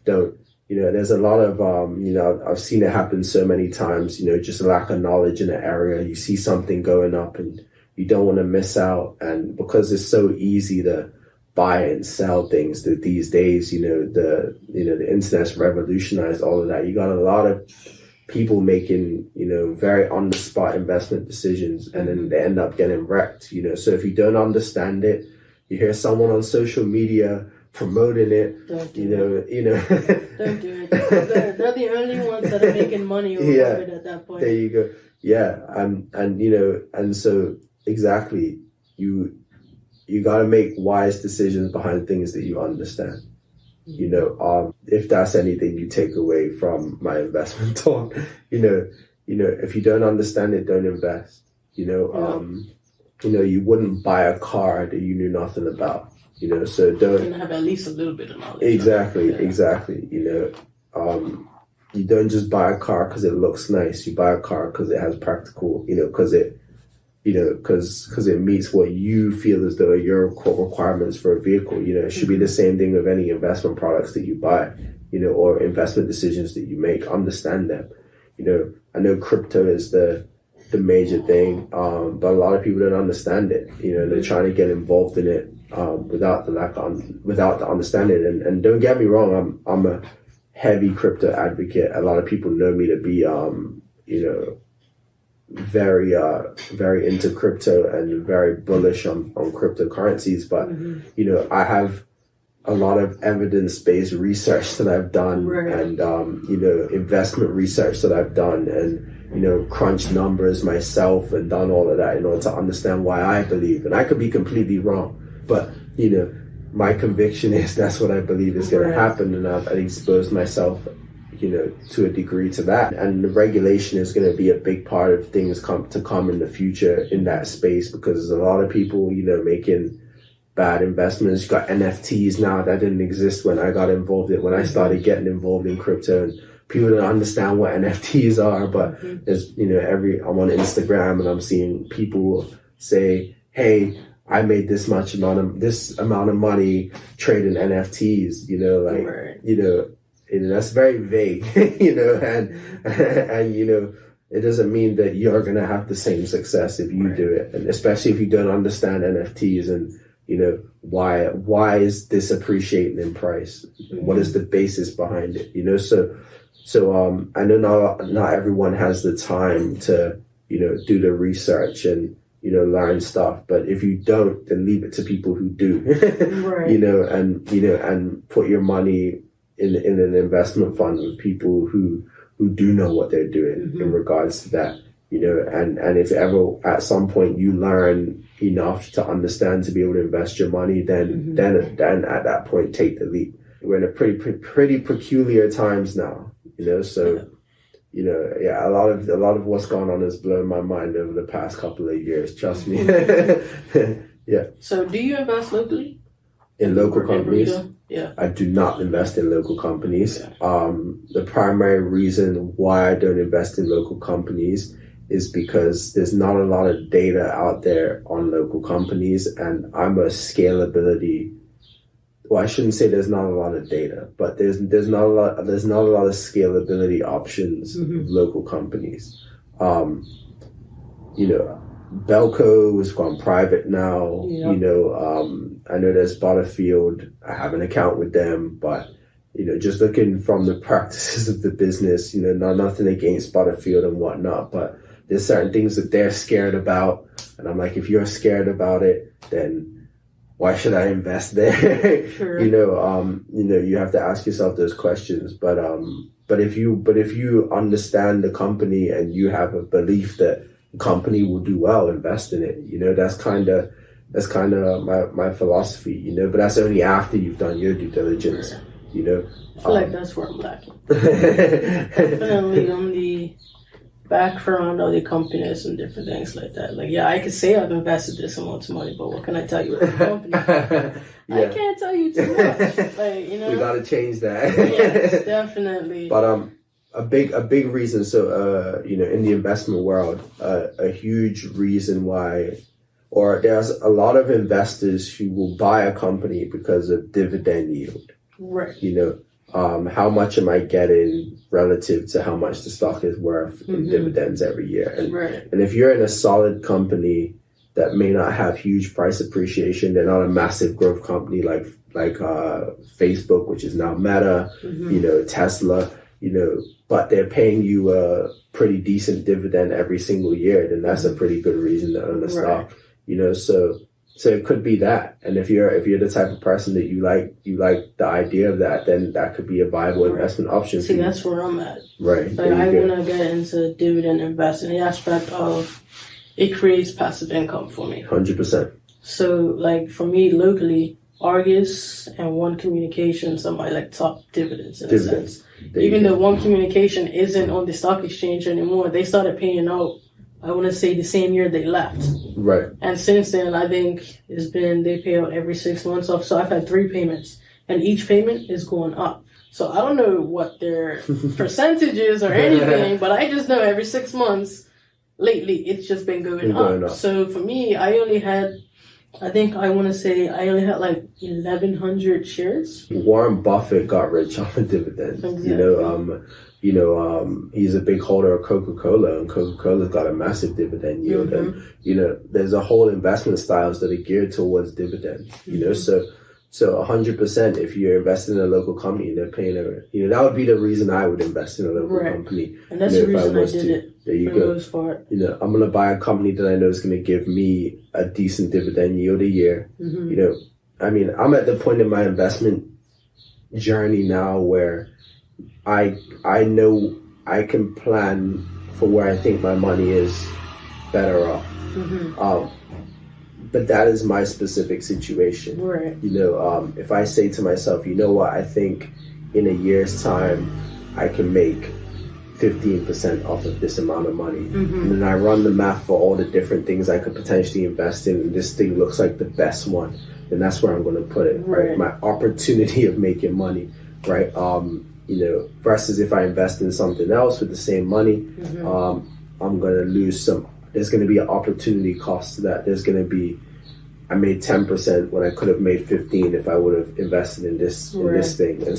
don't. There's a lot of I've seen it happen so many times, just lack of knowledge in an area. You see something going up and you don't want to miss out, and because it's so easy to buy and sell things that these days, the internet's revolutionized all of that. You got a lot of people making, very on the spot investment decisions, and then they end up getting wrecked, So if you don't understand it, you hear someone on social media promoting it, don't do it. Don't do it. They're the only ones that are making money over it at that point. There you go. Yeah. And so exactly, you got to make wise decisions behind things that you understand. If that's anything you take away from my investment talk, if you don't understand it, don't invest. You wouldn't buy a car that you knew nothing about. So don't. You have at least a little bit of knowledge. Exactly. You don't just buy a car because it looks nice. You buy a car because it has practical, because it meets what you feel as though are your requirements for a vehicle. It should be the same thing with any investment products that you buy, or investment decisions that you make. Understand them. I know crypto is the major thing, but a lot of people don't understand it. They're trying to get involved in it without the understanding. And don't get me wrong, I'm a heavy crypto advocate. A lot of people know me to be very into crypto and very bullish on cryptocurrencies, but I have a lot of evidence-based research that I've done, and investment research that I've done, and crunched numbers myself and done all of that in order to understand why I believe. And I could be completely wrong, but my conviction is that's what I believe is going to happen, and I've exposed myself to a degree to that. And the regulation is going to be a big part of things to come in the future in that space, because there's a lot of people, making bad investments. You got NFTs now that didn't exist when I got involved when I started getting involved in crypto, and people don't understand what NFTs are, but there's, I'm on Instagram and I'm seeing people say, hey, I made this amount of money trading NFTs, that's very vague, and it doesn't mean that you're going to have the same success if you do it. And especially if you don't understand NFTs and, why is this appreciating in price? What is the basis behind it? So I know not everyone has the time to, do the research and, learn stuff, but if you don't, then leave it to people who do, and put your money in an investment fund with people who do know what they're doing in regards to that, and if ever at some point you learn enough to understand to be able to invest your money, then at that point take the leap. We're in a pretty peculiar times now, so a lot of what's gone on has blown my mind over the past couple of years, trust me. Yeah. So do you invest locally? In local companies? Yeah. I do not invest in local companies. The primary reason why I don't invest in local companies is because there's not a lot of data out there on local companies, and I'm a scalability well, I shouldn't say there's not a lot of data, but there's not a lot of scalability options of local companies. You know, Belco has gone private now. Yeah. You know, I know there's Butterfield. I have an account with them, but you know, just looking from the practices of the business, you know, nothing against Butterfield and whatnot, but there's certain things that they're scared about, and I'm like, if you're scared about it, then why should I invest there? Sure. You know, you have to ask yourself those questions. But if you understand the company and you have a belief that the company will do well, invest in it. You know, that's kind of my philosophy. You know, but that's only after you've done your due diligence. You know, I feel like that's where I'm lacking. Definitely on the background of the companies and different things like that. Like, yeah, I could say I've invested this amount of money, but what can I tell you about the company? Yeah. I can't tell you too much. Like, you know, we got to change that. Yes, definitely. But a big reason. So you know, in the investment world, a huge reason why, or there's a lot of investors who will buy a company because of dividend yield. Right. You know, how much am I getting relative to how much the stock is worth in dividends every year? And, and if you're in a solid company that may not have huge price appreciation, they're not a massive growth company like Facebook, which is now Meta, you know, Tesla, you know, but they're paying you a pretty decent dividend every single year, then that's a pretty good reason to own a stock. You know, so it could be that. And if you're the type of person that you like the idea of that, then that could be a viable investment option. See, that's where I'm at. Right. Like, I want to get into dividend investing, the aspect of it creates passive income for me. 100%. So, like, for me locally, Argus and One Communications are my like top dividends in a sense. Even though One Communication isn't on the stock exchange anymore, they started paying out, I want to say, the same year they left. Right. And since then, I think they pay out every 6 months off. So I've had 3 payments, and each payment is going up. So I don't know what their percentages or anything, but I just know every 6 months lately it's just been going up. So for me, I only had like 1,100 shares. Warren Buffett got rich off of dividends. Exactly. He's a big holder of Coca-Cola, and Coca-Cola's got a massive dividend yield. And, you know, there's a whole investment styles that are geared towards dividends, you know, so 100%, if you're investing in a local company, they're paying that would be the reason I would invest in a local company. And that's the reason I did it. There you go. go. The most part. You know, I'm going to buy a company that I know is going to give me a decent dividend yield a year. You know, I mean, I'm at the point in my investment journey now where I know I can plan for where I think my money is better off. But that is my specific situation. Right. You know, if I say to myself, you know what, I think in a year's time I can make 15% off of this amount of money. And then I run the math for all the different things I could potentially invest in, and this thing looks like the best one, then that's where I'm going to put it. Right. My opportunity of making money. Right. You know, versus if I invest in something else with the same money, I'm going to lose some. There's going to be an opportunity cost to that. There's going to be, I made 10% when I could have made 15 if I would have invested in this thing. And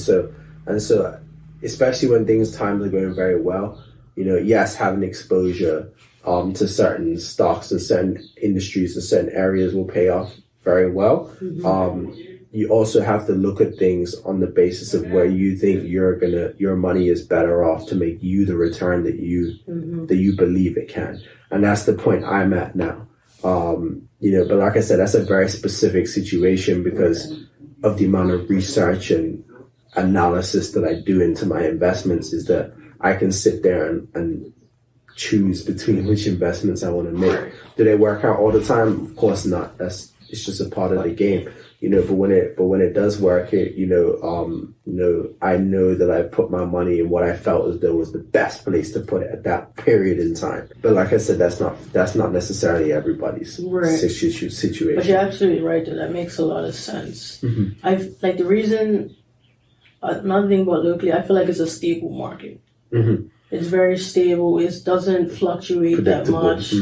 so, especially when times are going very well, you know, yes, having exposure to certain stocks and certain industries and certain areas will pay off very well. You also have to look at things on the basis of where you think your money is better off to make you the return that you believe it can. And that's the point I'm at now. You know, but like I said, that's a very specific situation because of the amount of research and analysis that I do into my investments, is that I can sit there and choose between which investments I want to make. Do they work out all the time? Of course not. It's just a part of the game. You know, but when it does work, I know that I put my money in what I felt as though was the best place to put it at that period in time. But like I said, that's not necessarily everybody's situation. But you're absolutely right. That makes a lot of sense. I've like the reason. Another thing about locally, I feel like it's a stable market. It's very stable. It doesn't fluctuate that much.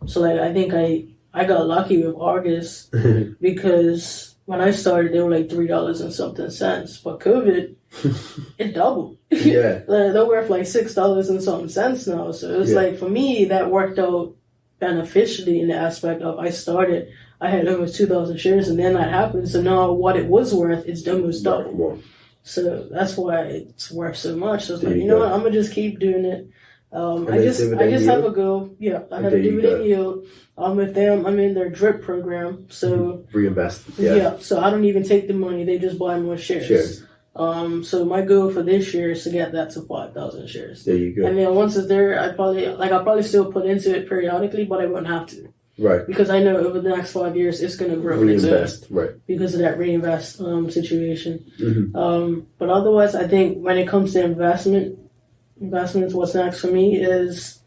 So like I think I got lucky with Argus because when I started, they were like $3 and something cents. But COVID, it doubled. Yeah. They're worth like $6 and something cents now. So it's like, for me, that worked out beneficially in the aspect of I had almost 2,000 shares, and then that happened. So now what it was worth, it's almost double. So that's why it's worth so much. So it's like, you know what, I'm gonna just keep doing it. I just have a goal. Yeah, I have a dividend yield. With them, I'm in their drip program. So reinvest. Yeah. So I don't even take the money. They just buy more shares. So my goal for this year is to get that to 5,000 shares. There you go. And then once it's there, I'll probably still put into it periodically, but I won't have to. Right. Because I know over the next 5 years it's going to grow. Reinvest. Right. Because of that reinvest situation. But otherwise, I think when it comes to investments, what's next for me is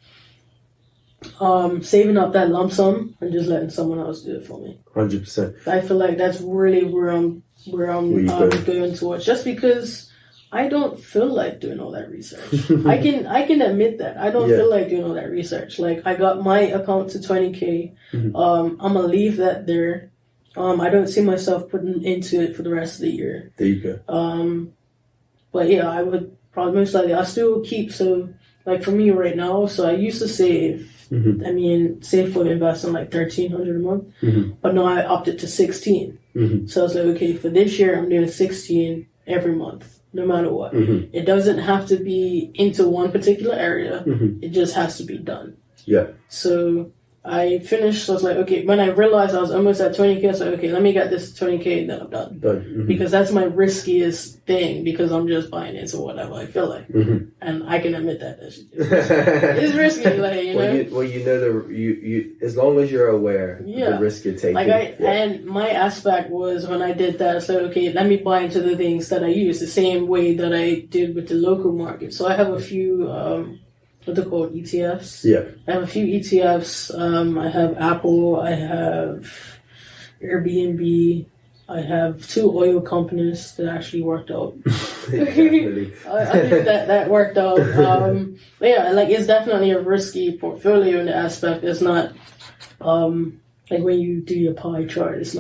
saving up that lump sum and just letting someone else do it for me. 100%. I feel like that's really where I'm going towards. Just because I don't feel like doing all that research. I can admit that. I don't feel like doing all that research. Like, I got my account to 20K. I'm gonna leave that there. I don't see myself putting into it for the rest of the year. There you go. But yeah, I would probably most likely, I still keep, so like for me right now, so I used to save, save for investing like $1,300 a month, but now I opted to 16. So I was like, okay, for this year, I'm doing 16 every month. No matter what. It doesn't have to be into one particular area. It just has to be done. Yeah. So I finished, so I was like, okay, when I realized I was almost at 20K, I was like, okay, let me get this to 20K and then I'm done. Because that's my riskiest thing, because I'm just buying into whatever I feel like. And I can admit that. It's risky, like, you know? You know, you as long as you're aware of the risk you're taking. And my aspect was when I did that, so okay, let me buy into the things that I use, the same way that I did with the local market. So I have a few, what they're called, ETFs. Yeah. I have a few ETFs. I have Apple. I have Airbnb. I have 2 oil companies that actually worked out. Definitely. I think that worked out. It's definitely a risky portfolio in the aspect. It's not, like when you do your pie chart, it's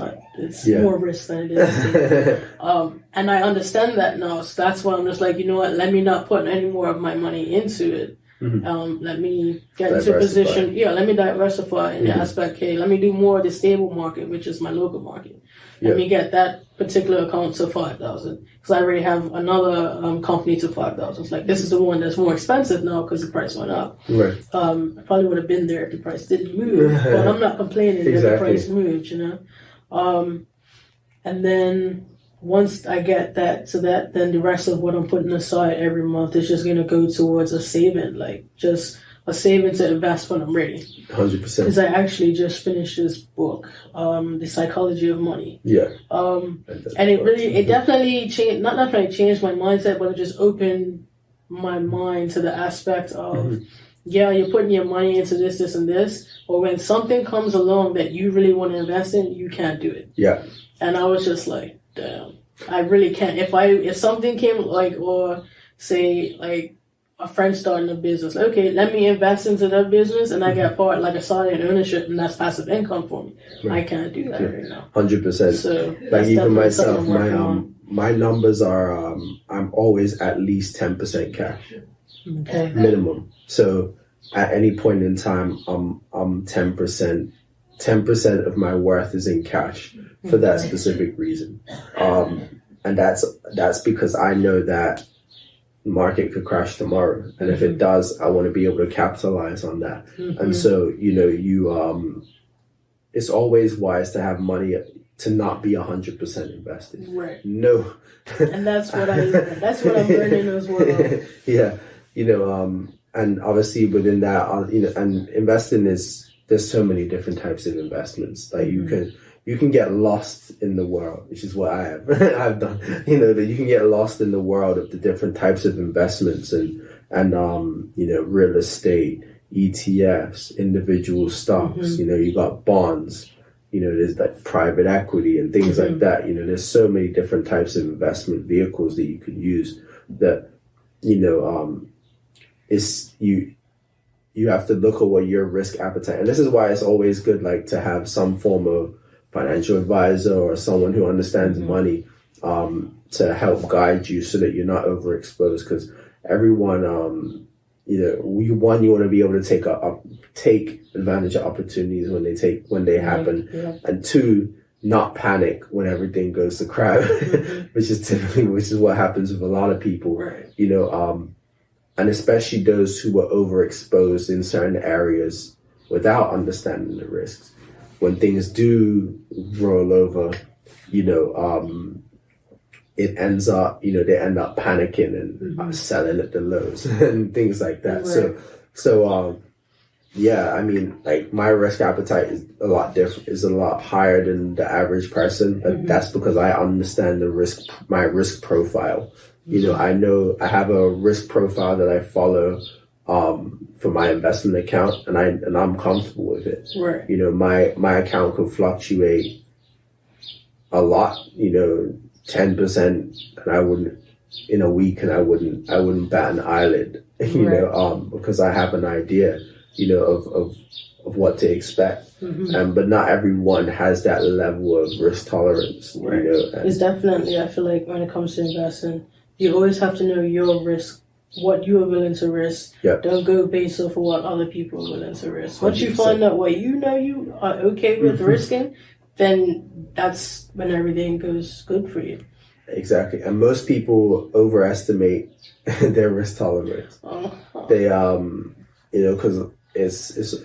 more risk than it is. And I understand that now. So that's why I'm just like, you know what, let me not put any more of my money into it. Let me get into a position. Yeah, let me diversify in the aspect. Hey, let me do more of the stable market, which is my local market. Let me get that particular account to 5,000 because I already have another company to 5,000. It's like, this is the one that's more expensive now because the price went up. Right. I probably would have been there if the price didn't move, but I'm not complaining that the price moved. You know, and then. Once I get that to that, then the rest of what I'm putting aside every month is just going to go towards a saving, like just a saving to invest when I'm ready. 100%. Because I actually just finished this book, The Psychology of Money. Yeah. And it definitely changed, not definitely changed my mindset, but it just opened my mind to the aspect of, you're putting your money into this, this, and this, but when something comes along that you really want to invest in, you can't do it. Yeah. And I was just like, damn, I really can't. If something came or say like a friend starting a business, okay, let me invest into their business and I get part, like a silent ownership, and that's passive income for me. Right. I can't do that right now. 100%. So like even myself, my numbers are I'm always at least 10% cash, minimum. So at any point in time, I'm 10%. 10% of my worth is in cash for that specific reason. And that's because I know that the market could crash tomorrow. And if it does, I want to be able to capitalize on that. And so, it's always wise to have money to not be 100% invested. Right. No. And that's what I'm learning as well. Yeah. And obviously within that, and investing there's so many different types of investments. Like you can get lost in the world, which is what I've done. That you can get lost in the world of the different types of investments and real estate, ETFs, individual stocks. You got bonds. There's like private equity and things like that. There's so many different types of investment vehicles that you can use that you have to look at what your risk appetite, and this is why it's always good, like to have some form of financial advisor or someone who understands money to help guide you so that you're not overexposed. Because everyone, you want to be able to take advantage of opportunities when they happen, and two, not panic when everything goes to crap, which is what happens with a lot of people, right. And especially those who are overexposed in certain areas without understanding the risks. When things do roll over, it ends up, they end up panicking and selling at the lows and things like that. Right. So, I mean, like, my risk appetite is a lot different, is a lot higher than the average person. But that's because I understand my risk profile. I know I have a risk profile that I follow for my investment account, and I'm comfortable with it. Right. My account could fluctuate a lot, 10%, and I wouldn't, in a week, and I wouldn't bat an eyelid, because I have an idea, of what to expect. But not everyone has that level of risk tolerance. Right. It's definitely, I feel like when it comes to investing, you always have to know your risk, what you are willing to risk. Yep. Don't go based off of what other people are willing to risk. Once you find out what you are okay with risking, then that's when everything goes good for you. Exactly. And most people overestimate their risk tolerance. They, because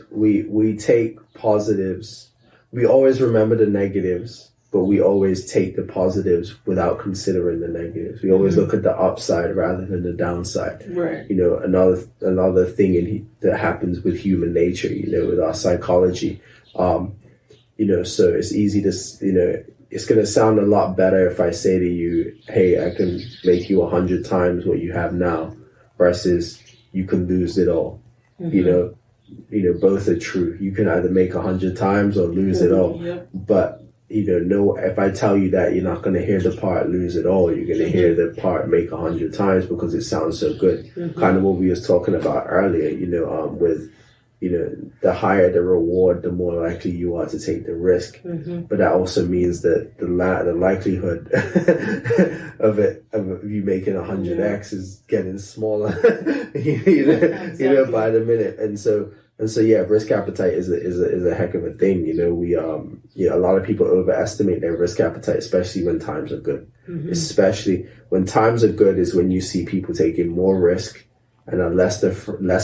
we take positives. We always remember the negatives, but we always take the positives without considering the negatives. We always look at the upside rather than the downside. Right. Another thing that happens with human nature, with our psychology. So it's easy to, it's going to sound a lot better if I say to you, hey, I can make you 100 times what you have now, versus you can lose it all. Both are true. You can either make 100 times or lose it all. Yep. But if I tell you that, you're not going to hear the part lose it all. You're going to hear the part make 100 times because it sounds so good. Kind of what we was talking about earlier. With the higher the reward, the more likely you are to take the risk. But that also means that the likelihood of you making 100x is getting smaller, by the minute. And so risk appetite is a heck of a thing. A lot of people overestimate their risk appetite, especially when times are good. Especially when times are good is when you see people taking more risk and are less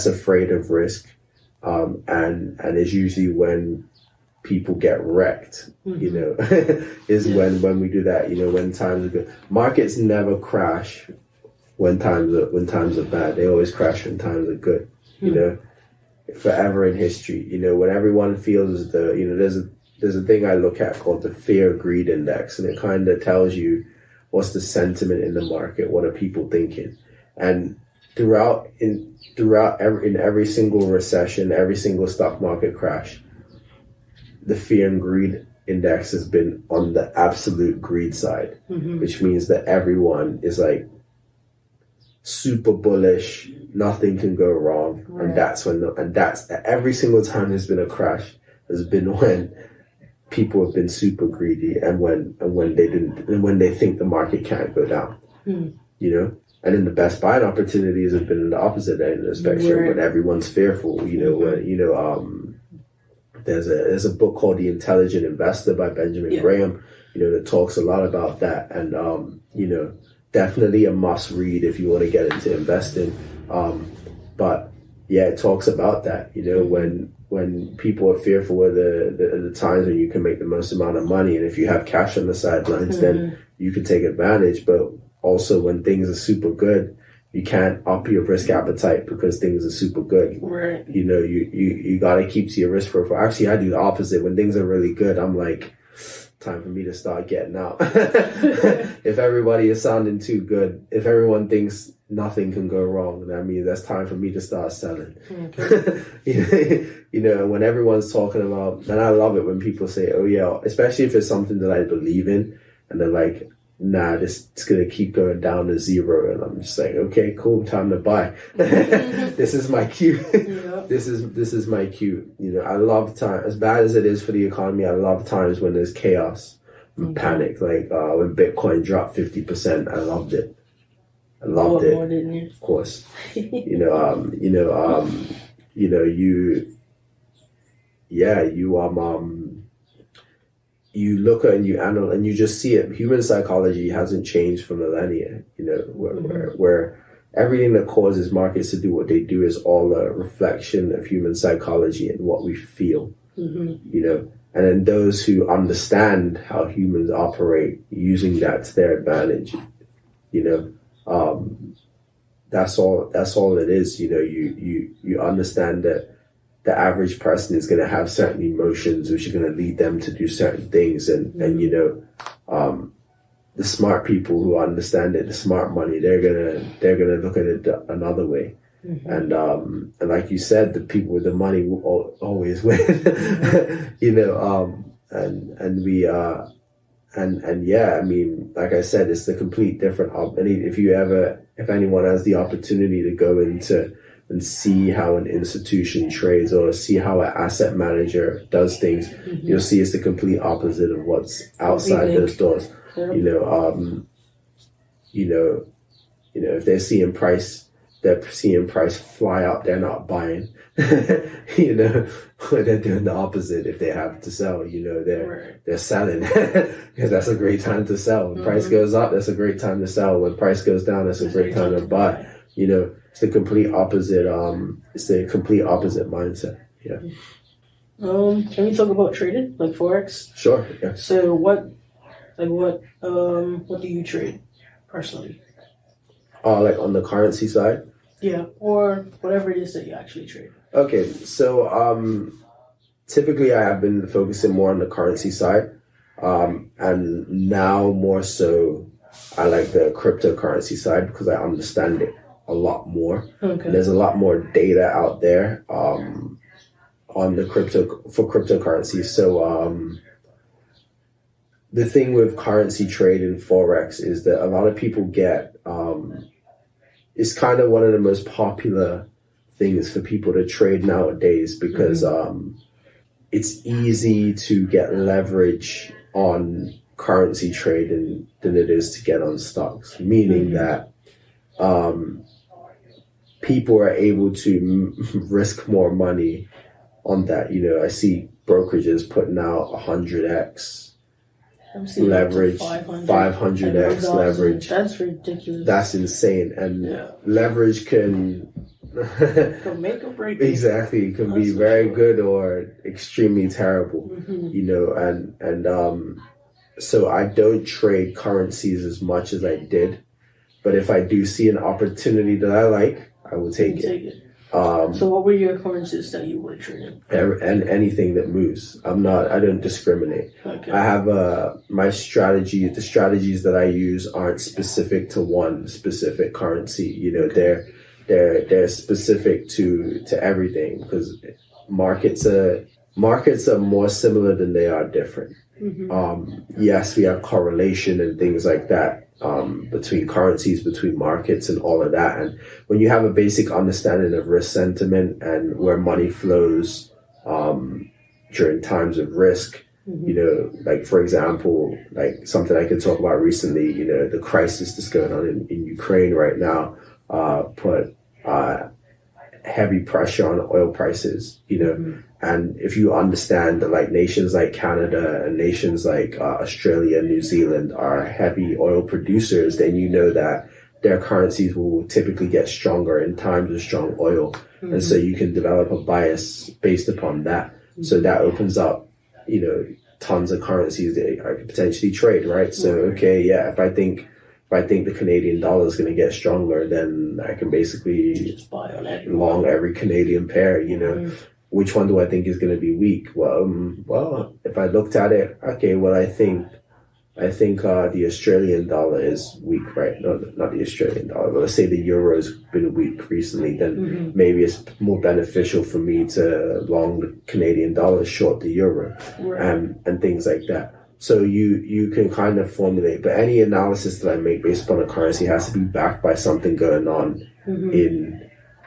afraid of risk. And it's usually when people get wrecked, is when we do that, when times are good. Markets never crash when times are bad. They always crash when times are good, forever in history. When everyone feels there's a thing I look at called the fear greed index, and it kind of tells you what's the sentiment in the market, what are people thinking. And in every single recession, every single stock market crash, the fear and greed index has been on the absolute greed side, which means that everyone is like super bullish, nothing can go wrong. Right. And that's every single time there's been a crash has been when people have been super greedy and when they think the market can't go down. And then the best buying opportunities have been in the opposite end of the spectrum, when everyone's fearful. There's a book called The Intelligent Investor by Benjamin Graham, that talks a lot about that. And, definitely a must read if you want to get into investing. But yeah, it talks about that, when people are fearful of the times when you can make the most amount of money. And if you have cash on the sidelines, then you can take advantage. But also when things are super good, you can't up your risk appetite because things are super good. Right. You got to keep to your risk profile. Actually, I do the opposite. When things are really good, I'm like, time for me to start getting out. If everybody is sounding too good, if everyone thinks nothing can go wrong, that means that's time for me to start selling. When everyone's talking about, and I love it when people say, oh yeah, especially if it's something that I believe in, and they're like, nah, it's going to keep going down to zero. And I'm just like, okay, cool, time to buy. This is my cue. Yeah. This is my cue. You know, I love time, as bad as it is for the economy. I love times when there's chaos and panic. Like when Bitcoin dropped 50%, I loved it. I loved it. More, didn't you? Of course. You look at and you analyze and you just see it. Human psychology hasn't changed for millennia. You know, where everything that causes markets to do what they do is all a reflection of human psychology and what we feel. You know, and then those who understand how humans operate, using that to their advantage. You know, that's all it is. You know, you understand that the average person is going to have certain emotions which are going to lead them to do certain things, and you know, the smart people who understand it, the smart money, they're gonna look at it another way. And like you said, the people with the money will always win. You know, and yeah, I mean, like I said, it's the complete different. If anyone has the opportunity to go into and see how an institution trades or see how an asset manager does things, you'll see it's the complete opposite of what's outside those doors. Yep. You know, if they're seeing price fly up, they're not buying. You know, they're doing the opposite. If they have to sell, you know, they're selling because that's a great time to sell. When price goes up, that's a great time to sell. When price goes down, that's a great time to buy. You know, it's the complete opposite. It's the complete opposite mindset. Yeah. Can we talk about trading, like Forex? Sure. Yeah. So what do you trade personally? Like on the currency side? Yeah, or whatever it is that you actually trade. Okay, so typically I have been focusing more on the currency side, and now more so I like the cryptocurrency side because I understand it a lot more. Okay. There's a lot more data out there on the cryptocurrency. So the thing with currency trade in Forex is that a lot of people get it's kind of one of the most popular things for people to trade nowadays because it's easy to get leverage on currency trading than it is to get on stocks, meaning that people are able to risk more money on that. You know, I see brokerages putting out 100x leverage, 500x leverage. That's ridiculous. That's insane. And leverage can make or break. Exactly. It can be very good or extremely terrible. You know, and so I don't trade currencies as much as I did. But if I do see an opportunity that I like, I will take it. So what were your currencies that you were trading? And anything that moves. I don't discriminate. Okay. I have my strategy. The strategies that I use aren't specific to one specific currency. You know, they're specific to everything because markets are more similar than they are different. Yes, we have correlation and things like that between currencies, between markets and all of that. And when you have a basic understanding of risk sentiment and where money flows during times of risk, you know, like for example, like something I could talk about recently, you know, the crisis that's going on in Ukraine right now put heavy pressure on oil prices, you know. And if you understand that like nations like Canada and nations like Australia and New Zealand are heavy oil producers, then you know that their currencies will typically get stronger in times of strong oil. And so you can develop a bias based upon that. So that opens up, you know, tons of currencies that I could potentially trade, right? So, okay, yeah, if I think the Canadian dollar is going to get stronger, then I can basically just buy on it, long every Canadian pair, you know. Which one do I think is going to be weak? Well, if I looked at it, okay, well, I think the Australian dollar is weak, right? No, not the Australian dollar, but let's say the euro's been weak recently, then maybe it's more beneficial for me to long the Canadian dollar, short the euro, and things like that. So you can kind of formulate, but any analysis that I make based upon a currency has to be backed by something going on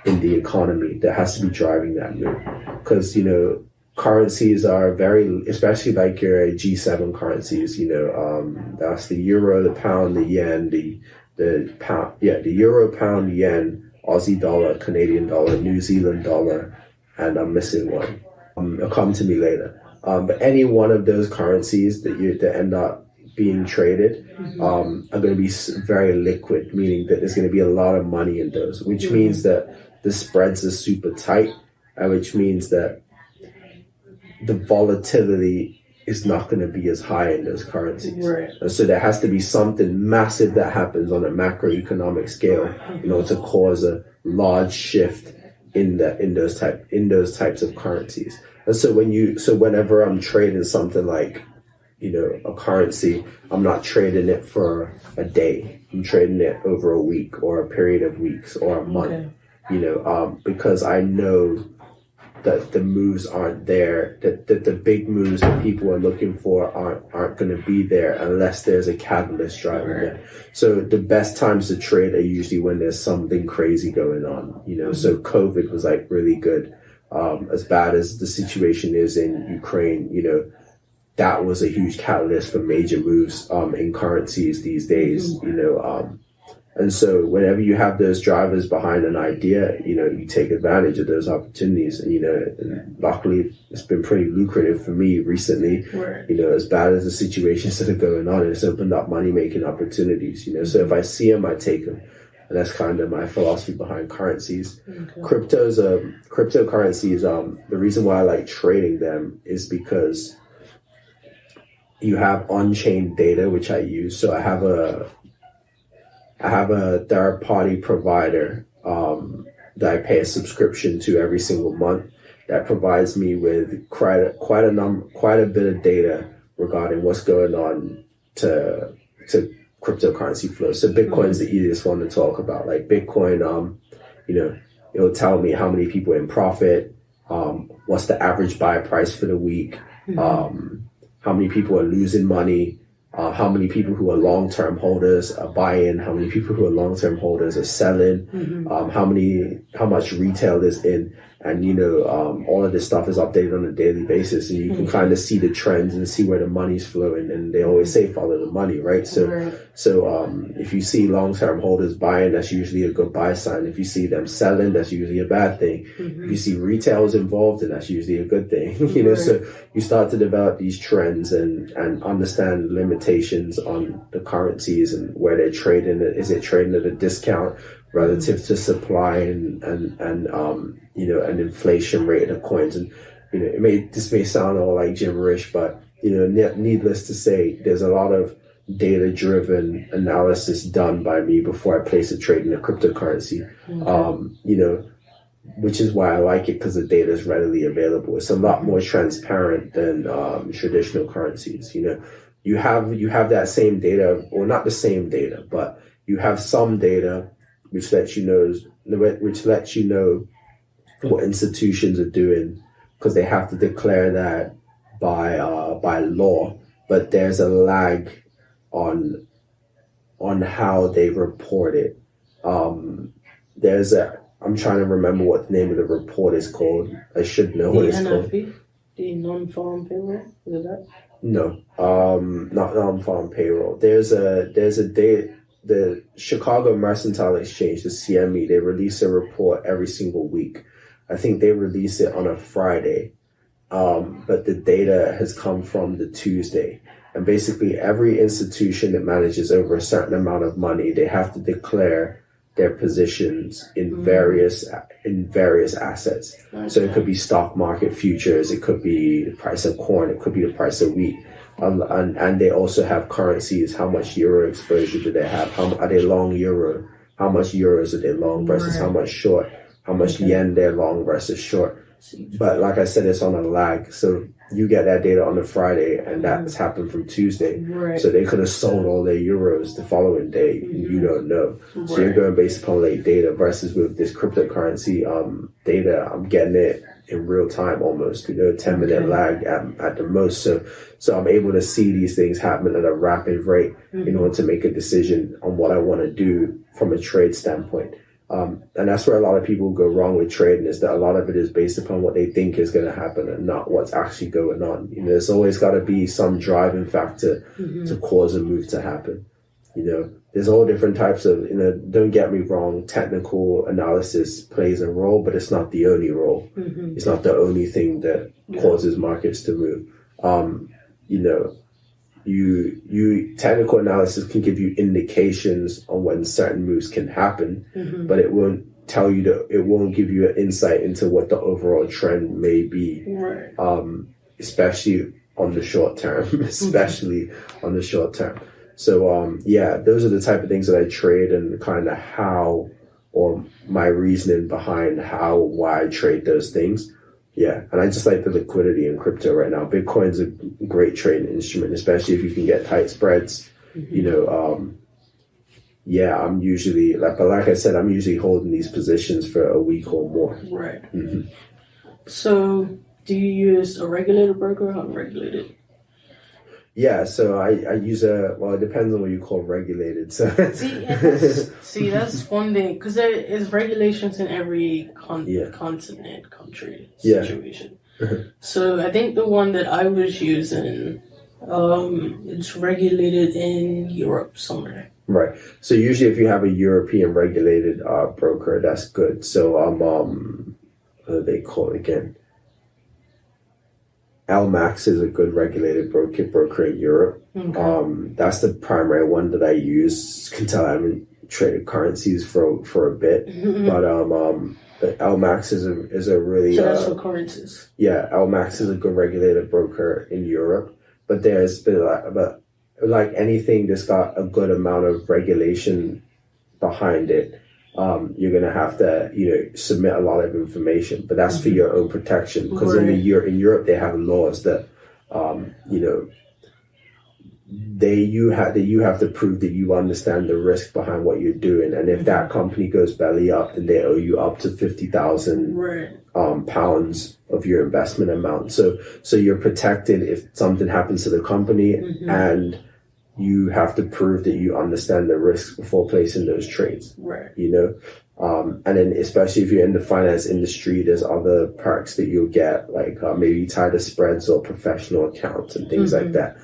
in the economy that has to be driving that move. Because, you know, currencies are very, especially like your G7 currencies, you know, that's the euro, the pound, the yen, the pound, the euro, pound, yen, Aussie dollar, Canadian dollar, New Zealand dollar, and I'm missing one. It'll come to me later. But any one of those currencies that end up being traded are going to be very liquid, meaning that there's going to be a lot of money in those, which means that the spreads are super tight, and which means that the volatility is not going to be as high in those currencies. Right. And so there has to be something massive that happens on a macroeconomic scale in order to cause a large shift in those types of currencies. And so whenever I'm trading something like, you know, a currency, I'm not trading it for a day. I'm trading it over a week or a period of weeks or a month, you know, because I know that the moves aren't there, that the big moves that people are looking for aren't going to be there unless there's a catalyst driving it. So the best times to trade are usually when there's something crazy going on, you know. So COVID was like really good. As bad as the situation is in Ukraine, you know, that was a huge catalyst for major moves in currencies these days, you know. And so whenever you have those drivers behind an idea, you know, you take advantage of those opportunities. And, you know, and luckily it's been pretty lucrative for me recently. Right. You know, as bad as the situations that are going on, it's opened up money-making opportunities, you know. So if I see them, I take them. And that's kind of my philosophy behind currencies. Cryptocurrencies, the reason why I like trading them is because you have on-chain data, which I use. So I have a third-party provider that I pay a subscription to every single month that provides me with quite a bit of data regarding what's going on to cryptocurrency flow. So Bitcoin is the easiest one to talk about. Like Bitcoin, you know, it'll tell me how many people are in profit, what's the average buy price for the week, how many people are losing money, how many people who are long-term holders are buying, how many people who are long-term holders are selling, how much retail is in, and, you know, all of this stuff is updated on a daily basis, and you can kind of see the trends and see where the money's flowing, and they always say follow the money, right? So if you see long-term holders buying, that's usually a good buy sign. If you see them selling, that's usually a bad thing. If you see retail is involved, then that's usually a good thing. You know, so you start to develop these trends and understand limitations on the currencies and where they're trading. Is it trading at a discount relative to supply and you know, an inflation rate of coins? And, you know, this may sound all like gibberish, but, you know, needless to say, there's a lot of data-driven analysis done by me before I place a trade in a cryptocurrency. You know, which is why I like it, because the data is readily available. It's a lot more transparent than traditional currencies. You know, you have that same data, or not the same data, but you have some data which lets you know what institutions are doing, because they have to declare that by law. But there's a lag on how they report it. I'm trying to remember what the name of the report is called. I should know what it's called. The non-farm payroll, is it that? No, not non-farm payroll. There's a date. The Chicago Mercantile Exchange, the CME, they release a report every single week. I think they release it on a Friday, but the data has come from the Tuesday. And basically every institution that manages over a certain amount of money, they have to declare their positions in various assets. Okay. So it could be stock market futures, it could be the price of corn, it could be the price of wheat. And they also have currencies. How much euro exposure do they have? Are they long euro? How much euros are they long versus how much short? How much yen they're long versus short? But like I said, it's on a lag. So you get that data on a Friday, and that's happened from Tuesday. Right. So they could have sold all their euros the following day, and you don't know. Right. So you're going based upon late data, versus with this cryptocurrency data, I'm getting it in real time almost, 10-minute lag at the most. So I'm able to see these things happen at a rapid rate in order to make a decision on what I want to do from a trade standpoint. And that's where a lot of people go wrong with trading, is that a lot of it is based upon what they think is going to happen and not what's actually going on. There's always got to be some driving factor to cause a move to happen. There's all different types of, don't get me wrong, technical analysis plays a role, but it's not the only role. It's not the only thing that causes markets to move. Technical analysis can give you indications on when certain moves can happen, but it won't it won't give you an insight into what the overall trend may be, especially on the short term, So, those are the type of things that I trade, and kind of how, or my reasoning behind why I trade those things. Yeah, and I just like the liquidity in crypto right now. Bitcoin's a great trading instrument, especially if you can get tight spreads. I'm usually, like I said, I'm usually holding these positions for a week or more. Right. So, do you use a regulated broker or unregulated? Yeah, so I use it depends on what you call regulated. So that's one thing, because there is regulations in every continent, country, situation. So I think the one that I was using, it's regulated in Europe somewhere. Right. So usually if you have a European regulated broker, that's good. So what do they call it again? LMAX is a good regulated broker in Europe. That's the primary one that I use. You can tell I haven't traded currencies for a bit, but LMAX is a really. So that's for currencies. Yeah, LMAX is a good regulated broker in Europe, but there's been like anything that's got a good amount of regulation behind it. You're going to have to, submit a lot of information, but that's for your own protection. Because in Europe, they have laws that, you have to prove that you understand the risk behind what you're doing. And if that company goes belly up, then they owe you up to 50,000 pounds of your investment amount. So you're protected if something happens to the company, and you have to prove that you understand the risks before placing those trades. Right. And then especially if you're in the finance industry, there's other perks that you'll get, like maybe tighter spreads or professional accounts and things like that.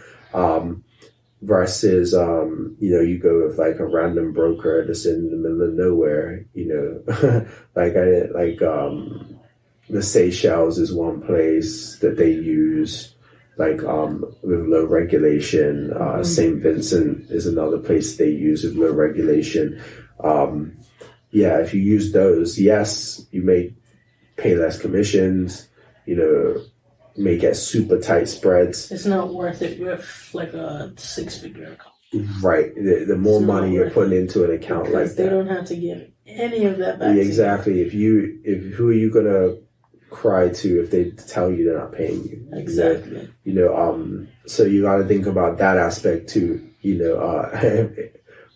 Versus, you go with like a random broker that's in the middle of nowhere, the Seychelles is one place that they use, with low regulation. St. Vincent is another place they use with low regulation. If you use those, yes, you may pay less commissions, may get super tight spreads. It's not worth it with like a 6-figure account. Right. The more money you're putting into an account like that. They don't have to give any of that back. Exactly. Who are you gonna cry to if they tell you they're not paying you? Exactly. So you got to think about that aspect too.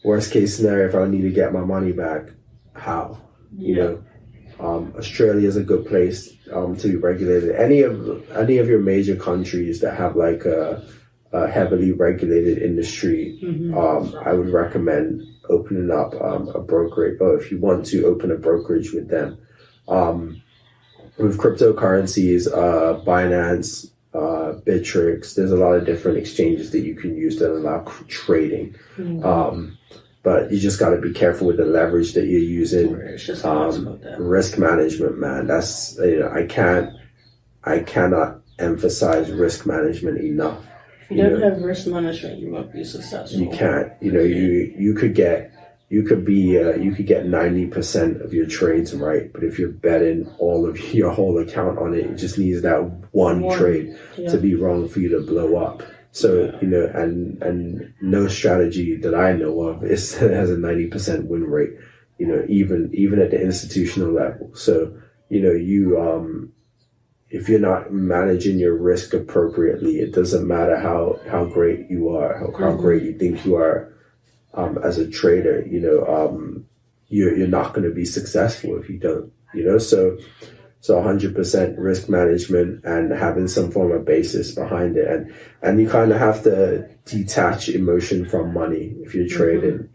Worst case scenario, if I need to get my money back, how? Australia is a good place to be regulated. Any of your major countries that have like a heavily regulated industry, I would recommend opening up a brokerage, or if you want to open a brokerage with them. With cryptocurrencies, Binance, Bittrex, there's a lot of different exchanges that you can use that allow trading. But you just got to be careful with the leverage that you're using. It's just risk management, man. That's, I cannot emphasize risk management enough. If you don't have risk management, you won't be successful. You can't. You could get 90% of your trades right, but if you're betting all of your whole account on it, it just needs that one trade to be wrong for you to blow up. So, and no strategy that I know of has a 90% win rate, even at the institutional level. So, if you're not managing your risk appropriately, it doesn't matter how great you are, how great you think you are as a trader, you're not going to be successful if you don't, So 100% risk management and having some form of basis behind it. And you kind of have to detach emotion from money if you're trading,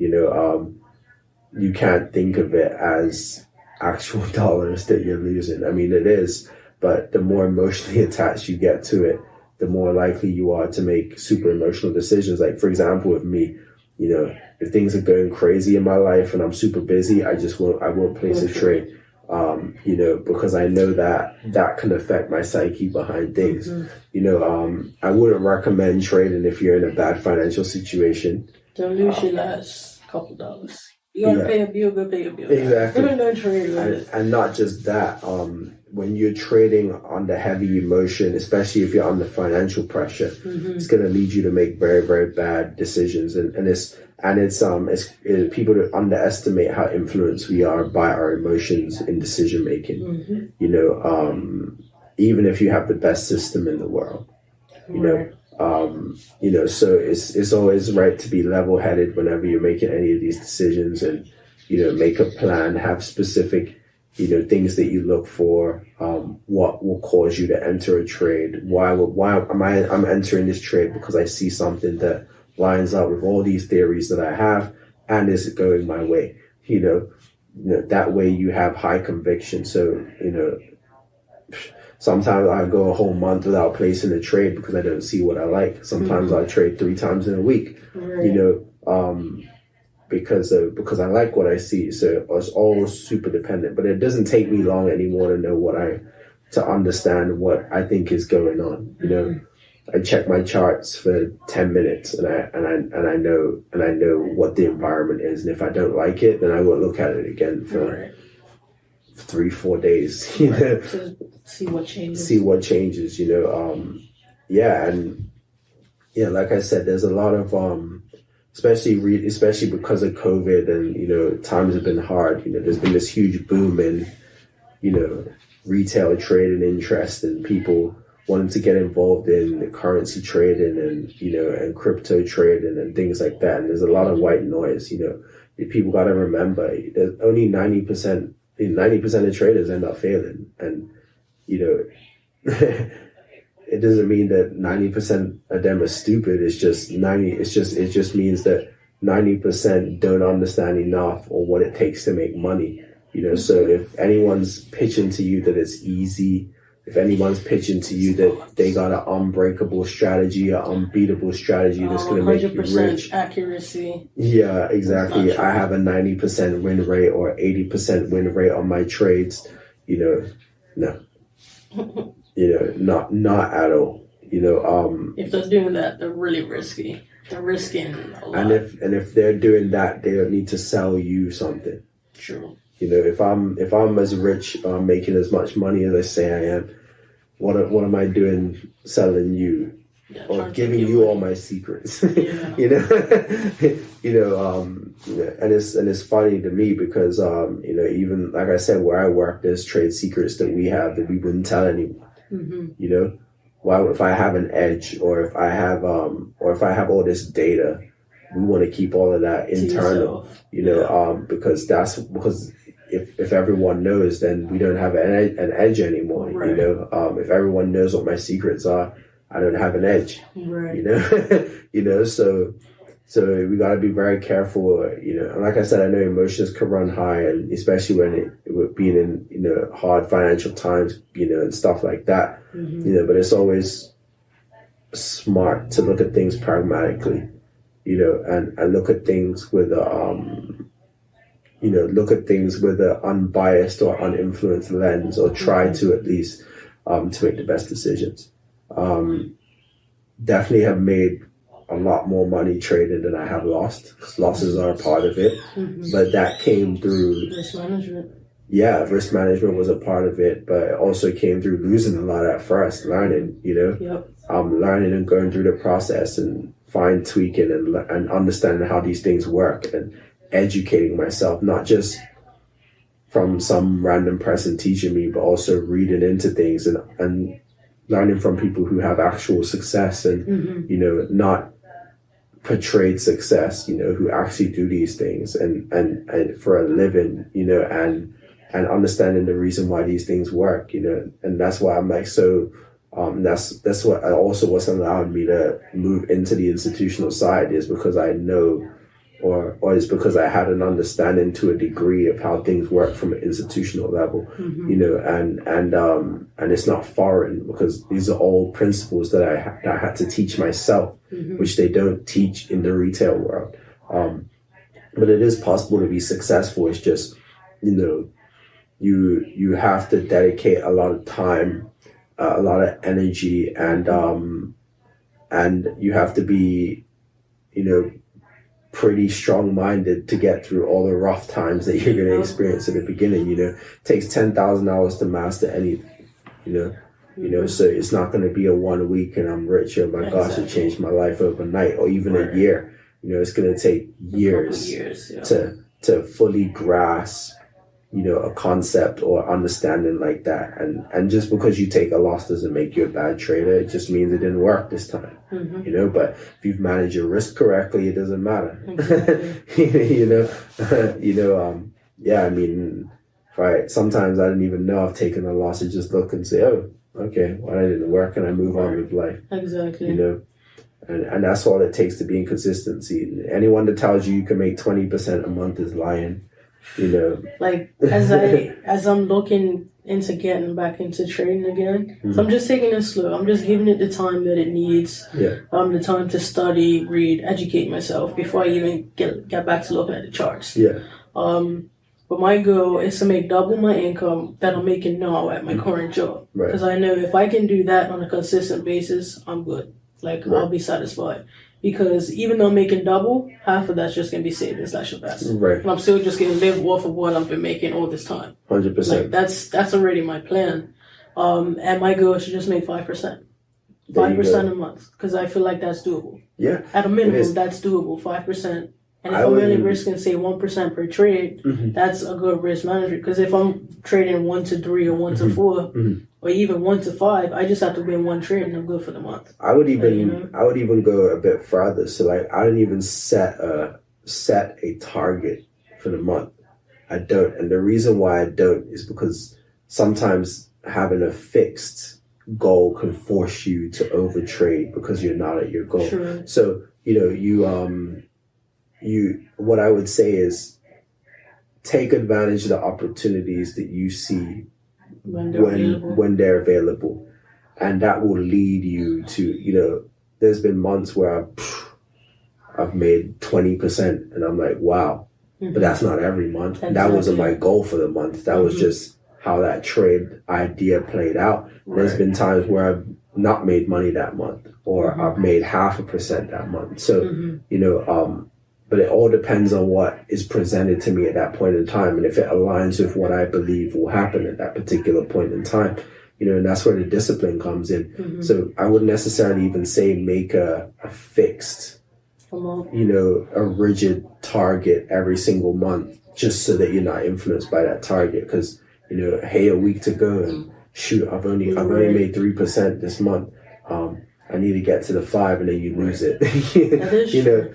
you can't think of it as actual dollars that you're losing. I mean, it is, but the more emotionally attached you get to it, the more likely you are to make super emotional decisions. Like, for example, with me, if things are going crazy in my life and I'm super busy, I won't place a trade. Because I know that can affect my psyche behind things. I wouldn't recommend trading if you're in a bad financial situation. Don't lose your last couple dollars. You gotta pay a bill, go pay a bill. Exactly. No trade with it. And not just that, when you're trading under heavy emotion, especially if you're under financial pressure, it's going to lead you to make very, very bad decisions. It's people that underestimate how influenced we are by our emotions in decision making. Even if you have the best system in the world, so it's always right to be level headed whenever you're making any of these decisions, and make a plan, have specific things that you look for, what will cause you to enter a trade. I'm entering this trade because I see something that lines up with all these theories that I have, and is it going my way? That way you have high conviction. So, sometimes I go a whole month without placing a trade because I don't see what I like. Sometimes I trade 3 times in a week, because I like what I see. So it's all super dependent, but it doesn't take me long anymore to understand what I think is going on. I check my charts for 10 minutes and I know what the environment is. And if I don't like it, then I won't look at it again for 3-4 days, To see what changes. Like I said, there's a lot of, especially because of COVID and, times have been hard. There's been this huge boom in, retail trading interest and people wanting to get involved in currency trading and crypto trading and things like that. And there's a lot of white noise. People got to remember that only 90% of traders end up failing. And, it doesn't mean that 90% of them are stupid. It just means that 90% don't understand enough or what it takes to make money. So if anyone's pitching to you that it's easy, if anyone's pitching to you that they got an unbreakable strategy, an unbeatable strategy that's going to make you rich. Accuracy. Yeah, exactly. I have a 90% win rate or 80% win rate on my trades. No. Not at all. If they're doing that, they're really risky. They're risking a lot. And if they're doing that, they don't need to sell you something. True. If I'm as rich, I'm making as much money as I say I am, what am I doing selling you or giving you all my secrets? Yeah. And it's funny to me because even like I said, where I work, there's trade secrets that we have that we wouldn't tell anyone. Why, if I have an edge or if I have all this data, we want to keep all of that internal, because if everyone knows, then we don't have an edge anymore. Right. If everyone knows what my secrets are, I don't have an edge. Right. So we got to be very careful. And like I said, I know emotions can run high, and especially when it being in hard financial times, and stuff like that. But it's always smart to look at things pragmatically, and look at things with a unbiased or uninfluenced lens, or try to at least to make the best decisions. Definitely have made a lot more money trading than I have lost, because losses are a part of it. But that came through risk management. Yeah, risk management was a part of it, but it also came through losing a lot at first, learning, learning and going through the process and fine tweaking and understanding how these things work and educating myself, not just from some random person teaching me, but also reading into things and learning from people who have actual success and, not portrayed success, who actually do these things and for a living, and understanding the reason why these things work, and that's why I'm like, so, that's what also what's allowed me to move into the institutional side, is because I know or it's because I had an understanding to a degree of how things work from an institutional level, you know, and it's not foreign because these are all principles that I had to teach myself, which they don't teach in the retail world. But it is possible to be successful. It's just, you know, you have to dedicate a lot of time, a lot of energy, and you have to be, you know, pretty strong-minded to get through all the rough times that you're going to experience at the beginning. You know, it takes 10,000 hours to master anything, you know, so it's not going to be a 1 week and I'm rich, oh my gosh, it changed my life overnight, or even a year. You know, it's going to take years to fully grasp, you know, a concept or understanding like that. And just because you take a loss doesn't make you a bad trader. It just means it didn't work this time, you know, but if you've managed your risk correctly, it doesn't matter. Yeah, I mean, right. Sometimes I didn't even know I've taken a loss. I just look and say, oh, okay, well, that didn't work. And I move on with life. Exactly. You know, and that's all it takes to be in consistency. Anyone that tells you can make 20% a month is lying. You know, like as I'm looking into getting back into trading again, so I'm just taking it slow. I'm just giving it the time that it needs. The time to study, read, educate myself before I even get back to looking at the charts. But my goal is to make double my income that I'm making now at my current job, because I know if I can do that on a consistent basis, I'm good. Like I'll be satisfied. Because even though I'm making double, half of that's just going to be savings slash investment. And I'm still just going to live off of what I've been making all this time. 100%. Like that's already my plan. And my goal is to just make 5%. 5% a month. Because I feel like that's doable. Yeah. At a minimum, that's doable. 5%. And if I'm only risking, say, 1% per trade, that's a good risk management. Because if I'm trading 1 to 3 or 1 to 4, or even 1 to 5, I just have to win one trade and I'm good for the month. I would even go a bit further. So like, I don't even set a target for the month. I don't. And the reason why I don't is because sometimes having a fixed goal can force you to overtrade because you're not at your goal. Sure. So, you know, what I would say is take advantage of the opportunities that you see when they're available. And that will lead you to, you know, there's been months where I've made 20% and I'm like, wow, but that's not every month. Exactly. That wasn't my goal for the month. That was just how that trade idea played out. There's been times where I've not made money that month, or I've made 0.5% that month. So, you know, but it all depends on what is presented to me at that point in time. And if it aligns with what I believe will happen at that particular point in time, you know, and that's where the discipline comes in. So I wouldn't necessarily even say make a fixed, you know, a rigid target every single month, just so that you're not influenced by that target. Because, you know, hey, a week to go and shoot, I've only made 3% this month. I need to get to the 5, and then you lose it. You know.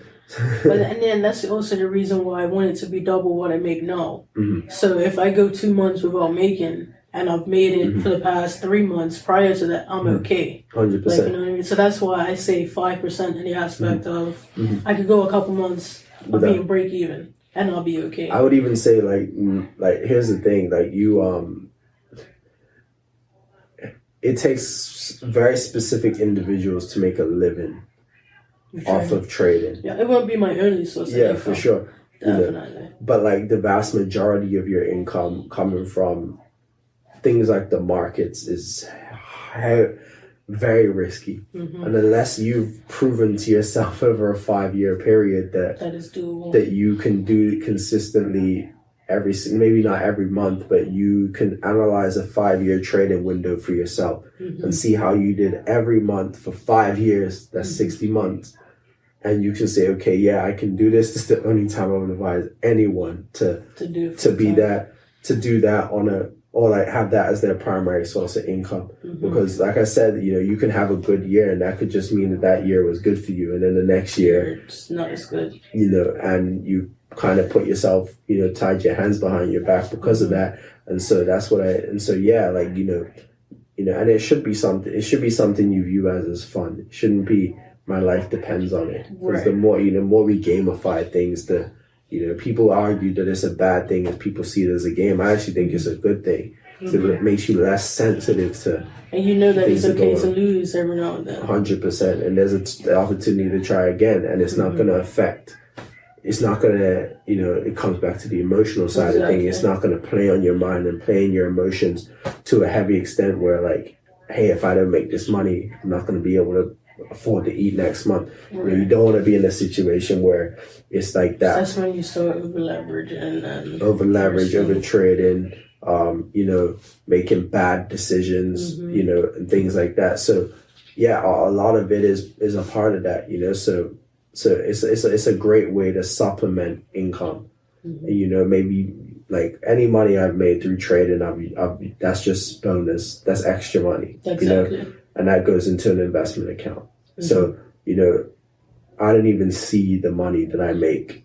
And then that's also the reason why I want it to be double what I make now. So if I go 2 months without making, and I've made it for the past 3 months prior to that, I'm okay. 100%. Like, you know what I mean? So that's why I say 5% in the aspect of I could go a couple months of being break even, and I'll be okay. I would even say like here's the thing, like you it takes very specific individuals to make a living off of trading. Yeah, it won't be my only source of income. For sure. Definitely. You know, but like the vast majority of your income coming from things like the markets is very risky. And unless you've proven to yourself over a 5-year period that is doable, that you can do consistently maybe not every month, but you can analyze a 5-year trading window for yourself and see how you did every month for 5 years. That's 60 months. And you can say, okay, yeah, I can do this. This is the only time I would advise anyone to do that or like have that as their primary source of income. Because like I said, you know, you can have a good year and that could just mean that year was good for you. And then the next year, it's not as good. You know, and you kind of put yourself, you know, tied your hands behind your back because of that. And so that's what yeah, like, you know, and it should be something you view as fun. It shouldn't be my life depends on it. Because Right. the more we gamify things, people argue that it's a bad thing if people see it as a game. I actually think it's a good thing. So it makes you less sensitive to. And you know that it's things that okay go to on. lose every now and then. 100%, and there's the opportunity to try again, and it's not going to affect. It's not going to, it comes back to the emotional side of things. It's not going to play on your mind and play in your emotions to a heavy extent where, like, hey, if I don't make this money, I'm not going to be able to afford to eat next month. Right. You don't want to be in a situation where it's like that. That's when you start over leveraging and Over trading, making bad decisions, and things like that. So, yeah, a lot of it is a part of that, So it's a great way to supplement income. Maybe like any money I've made through trading, that's just bonus. That's extra money. Exactly. And that goes into an investment account. So, I don't even see the money that I make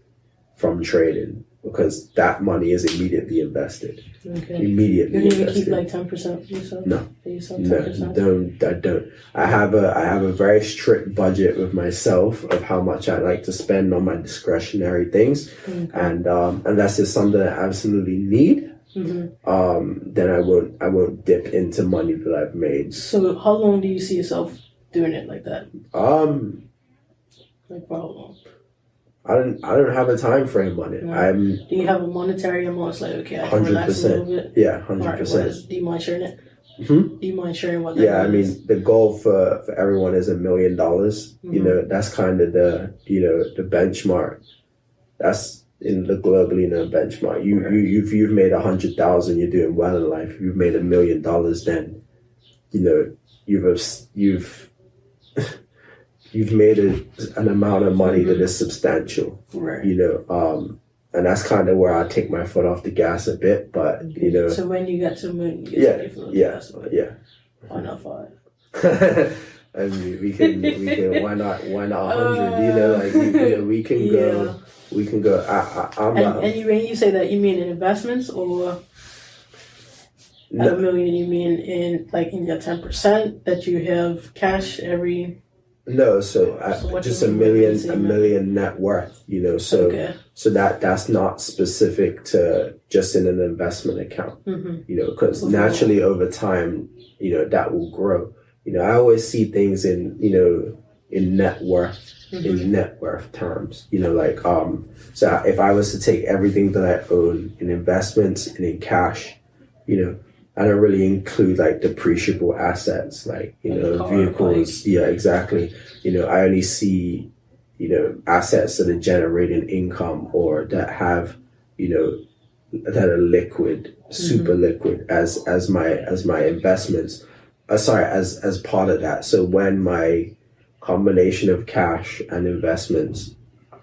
from trading because that money is immediately invested. Okay. Immediately You don't even invested. keep like 10% for yourself? No. For yourself, No, 10%? I don't. I have a very strict budget with myself of how much I like to spend on my discretionary things, and unless it's something I absolutely need, then I won't dip into money that I've made. So how long do you see yourself doing it like that? Like for how long? I don't have a time frame on it. Do you have a monetary amount? It's like, okay, I can relax a little bit. Yeah, 100%. Do you mind sharing it? Hmm? Do you mind sharing what that Yeah, I is? mean, the goal for everyone is $1 million. That's kind of the the benchmark. That's in the globally benchmark. You've made 100,000, you're doing well in life. If you've made $1 million, then you've made an amount of money that is substantial. Right. And that's kind of where I take my foot off the gas a bit, but So when you get to moon, you yeah, get to yeah. Why not 5? I mean, we can. Why not 100? We can go. We can go. And when you say that, you mean in investments or at $1 million? You mean in your 10% that you have cash every? No, so just $1 million net worth. So that's not specific to just in an investment account. Because naturally over time, that will grow. I always see things in net worth. In net worth terms, so if I was to take everything that I own in investments and in cash, I don't really include like depreciable assets, like vehicles. Yeah, exactly. I only see assets that are generating income or that have that are liquid, super liquid as my investments. As part of that. So when my combination of cash and investments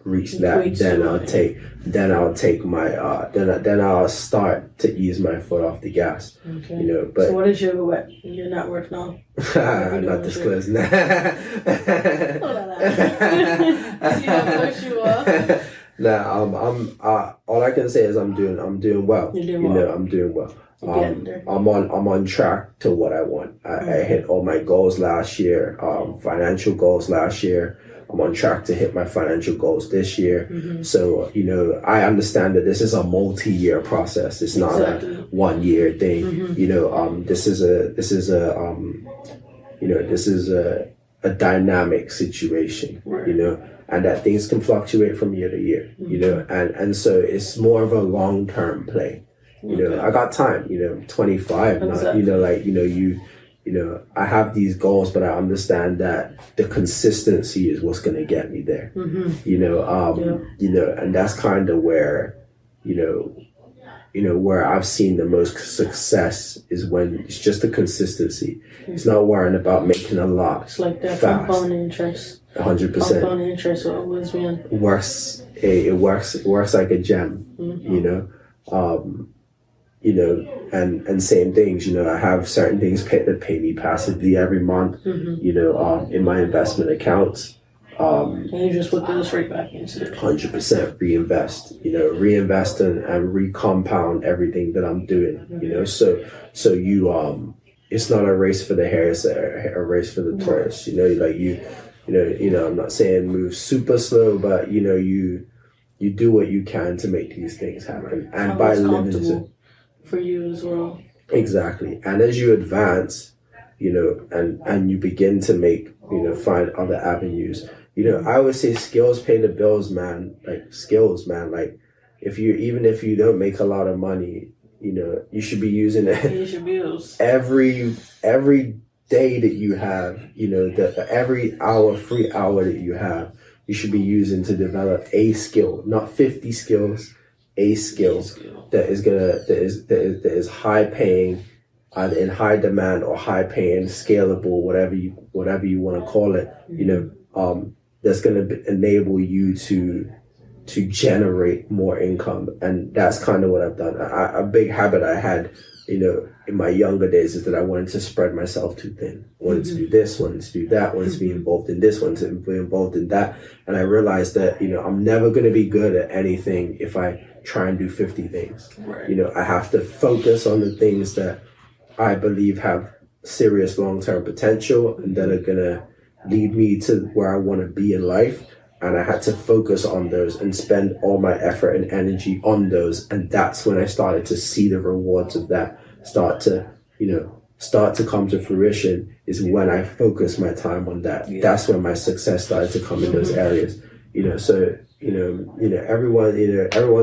reach that, then I'll start to ease my foot off the gas. Okay. But so what is your net worth now? I'm not disclosing that. See how close you are. Nah, all I can say is I'm doing well. You're doing well. I'm doing well. I'm on track to what I want. I hit all my goals last year, financial goals last year. I'm on track to hit my financial goals this year. So, I understand that this is a multi-year process. It's not a 1 year thing. This is a dynamic situation, and that things can fluctuate from year to year, and so it's more of a long-term play. I got time, 25, I have these goals, but I understand that the consistency is what's going to get me there, and that's kind of where, where I've seen the most success is when it's just the consistency. It's not worrying about making a lot. It's like that fast. compound interest. 100%. Compound interest always been. It works like a gem, and same things, I have certain things that pay me passively every month, in my investment accounts. And you just put those right back into it. 100% reinvest, reinvest and recompound everything that I'm doing, so it's not a race for the hair, it's a race for the tortoise, I'm not saying move super slow, but you do what you can to make these things happen, and How by it's limiting comfortable for you as well. exactly. And as you advance, and you begin to make, find other avenues. I always say skills pay the bills, man. Like skills, man. Like even if you don't make a lot of money, you should be using it Pay your bills. every day that you have, every free hour that you have, you should be using to develop a skill, not 50 skills, a skill that is high paying, either in high demand or high paying, scalable, whatever you want to call it, that's going to enable you to generate more income. And that's kind of what I've done. A big habit I had, in my younger days is that I wanted to spread myself too thin. I wanted to do this, wanted to do that, wanted to be involved in this, wanted to be involved in that. And I realized that, I'm never going to be good at anything if I try and do 50 things. Right. I have to focus on the things that I believe have serious long-term potential and that are going to lead me to where I want to be in life. And I had to focus on those and spend all my effort and energy on those. And that's when I started to see the rewards of that start to come to fruition, is when I focused my time on that. Yeah. That's when my success started to come in those areas. So, everyone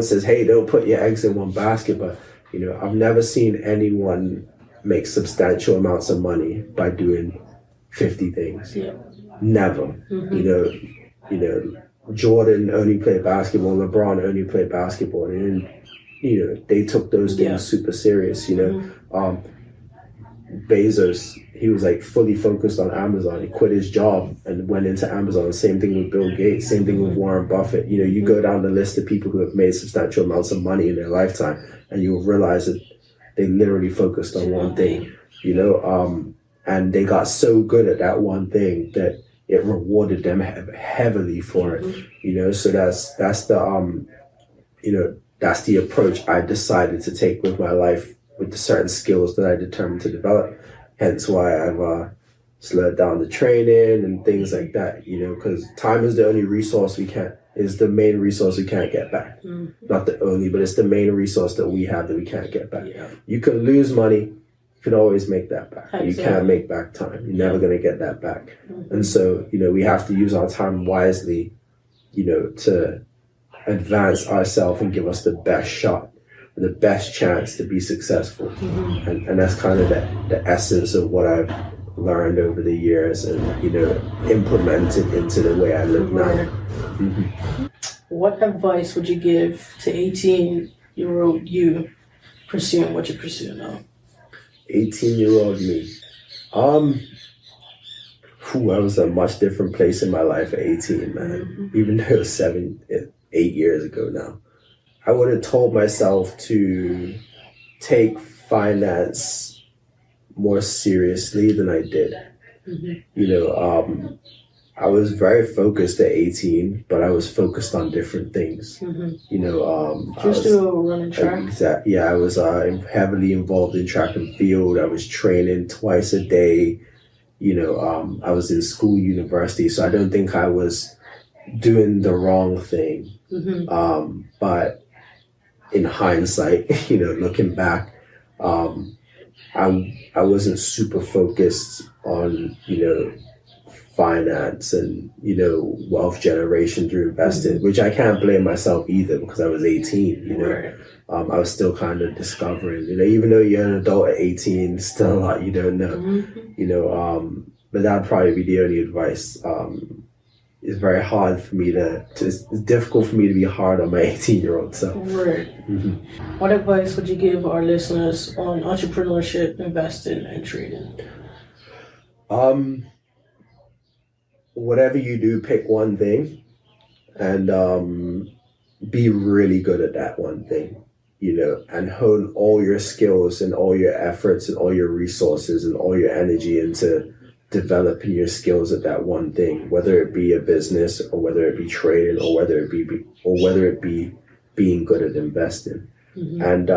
says, hey, don't put your eggs in one basket. But, I've never seen anyone make substantial amounts of money by doing 50 things. Yeah. Never. Jordan only played basketball, LeBron only played basketball, and they took those things super serious. Bezos, he was like fully focused on Amazon. He quit his job and went into Amazon. Same thing with Bill Gates, same thing with Warren Buffett. You go down the list of people who have made substantial amounts of money in their lifetime, and you'll realize that they literally focused on one thing, and they got so good at that one thing that it rewarded them heavily for it, so that's the approach I decided to take with my life, with the certain skills that I determined to develop. Hence why I've slowed down the training and things like that, because time is the only resource is the main resource we can't get back. Not the only, but it's the main resource that we have that we can't get back. Yeah. You can lose money, can always make that back. Exactly. You can't make back time. You're never going to get that back. And so, we have to use our time wisely, to advance ourselves and give us the best shot, the best chance to be successful. And that's kind of the essence of what I've learned over the years and, implemented into the way I live now. What advice would you give to 18-year-old you pursuing what you pursue now? 18-year-old me. I was a much different place in my life at 18, man. Even though it was 8 years ago now. I would have told myself to take finance more seriously than I did. I was very focused at 18, but I was focused on different things. Just running track? Exactly. Yeah, I was heavily involved in track and field. I was training twice a day. I was in school, university, so I don't think I was doing the wrong thing. But in hindsight, looking back, I wasn't super focused on, finance and, wealth generation through investing, which I can't blame myself either because I was 18, Right. I was still kind of discovering, even though you're an adult at 18, still a lot you don't know, but that'd probably be the only advice. It's very hard for me it's difficult for me to be hard on my 18-year-old self. Right. What advice would you give our listeners on entrepreneurship, investing, and trading? Whatever you do, pick one thing and be really good at that one thing, and hone all your skills and all your efforts and all your resources and all your energy into developing your skills at that one thing, whether it be a business or whether it be trading or whether it be being good at investing. And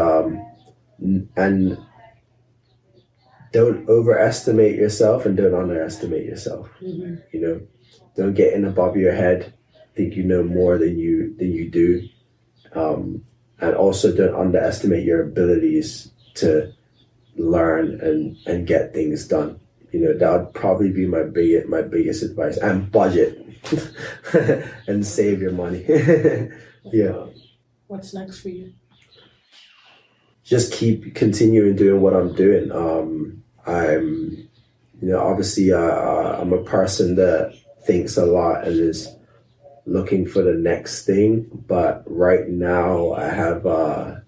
don't overestimate yourself and don't underestimate yourself. don't get in above your head, think you know more than you do, and also don't underestimate your abilities to learn and get things done. That would probably be my biggest advice. And budget and save your money. Yeah. What's next for you? Just keep continuing doing what I'm doing. I'm, obviously, I'm a person that thinks a lot and is looking for the next thing. But right now, I have a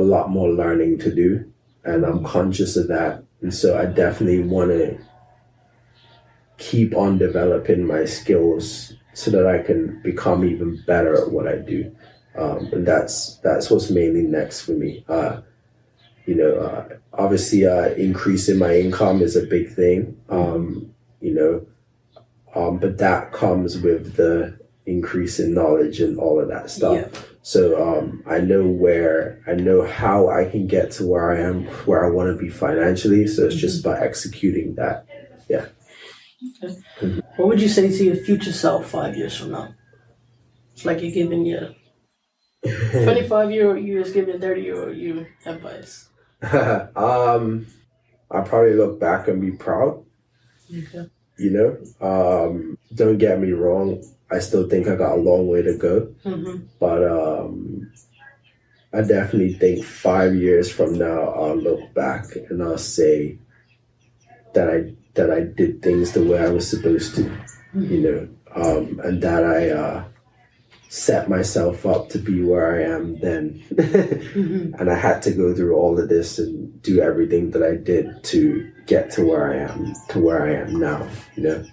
lot more learning to do, and I'm conscious of that. And so I definitely want to keep on developing my skills so that I can become even better at what I do. And that's what's mainly next for me. Obviously, increasing my income is a big thing. But that comes with the increase in knowledge and all of that stuff. Yeah. So I know how I can get to where I am, where I want to be financially. So it's just about executing that. Yeah. Okay. What would you say to your future self 5 years from now? It's like you're giving your 25-year-old you is giving 30-year-old you advice. I'll probably look back and be proud. Okay. Don't get me wrong. I still think I got a long way to go. But I definitely think 5 years from now, I'll look back and I'll say that I did things the way I was supposed to, and that I set myself up to be where I am then. And I had to go through all of this and do everything that I did to get to where I am now, Yeah.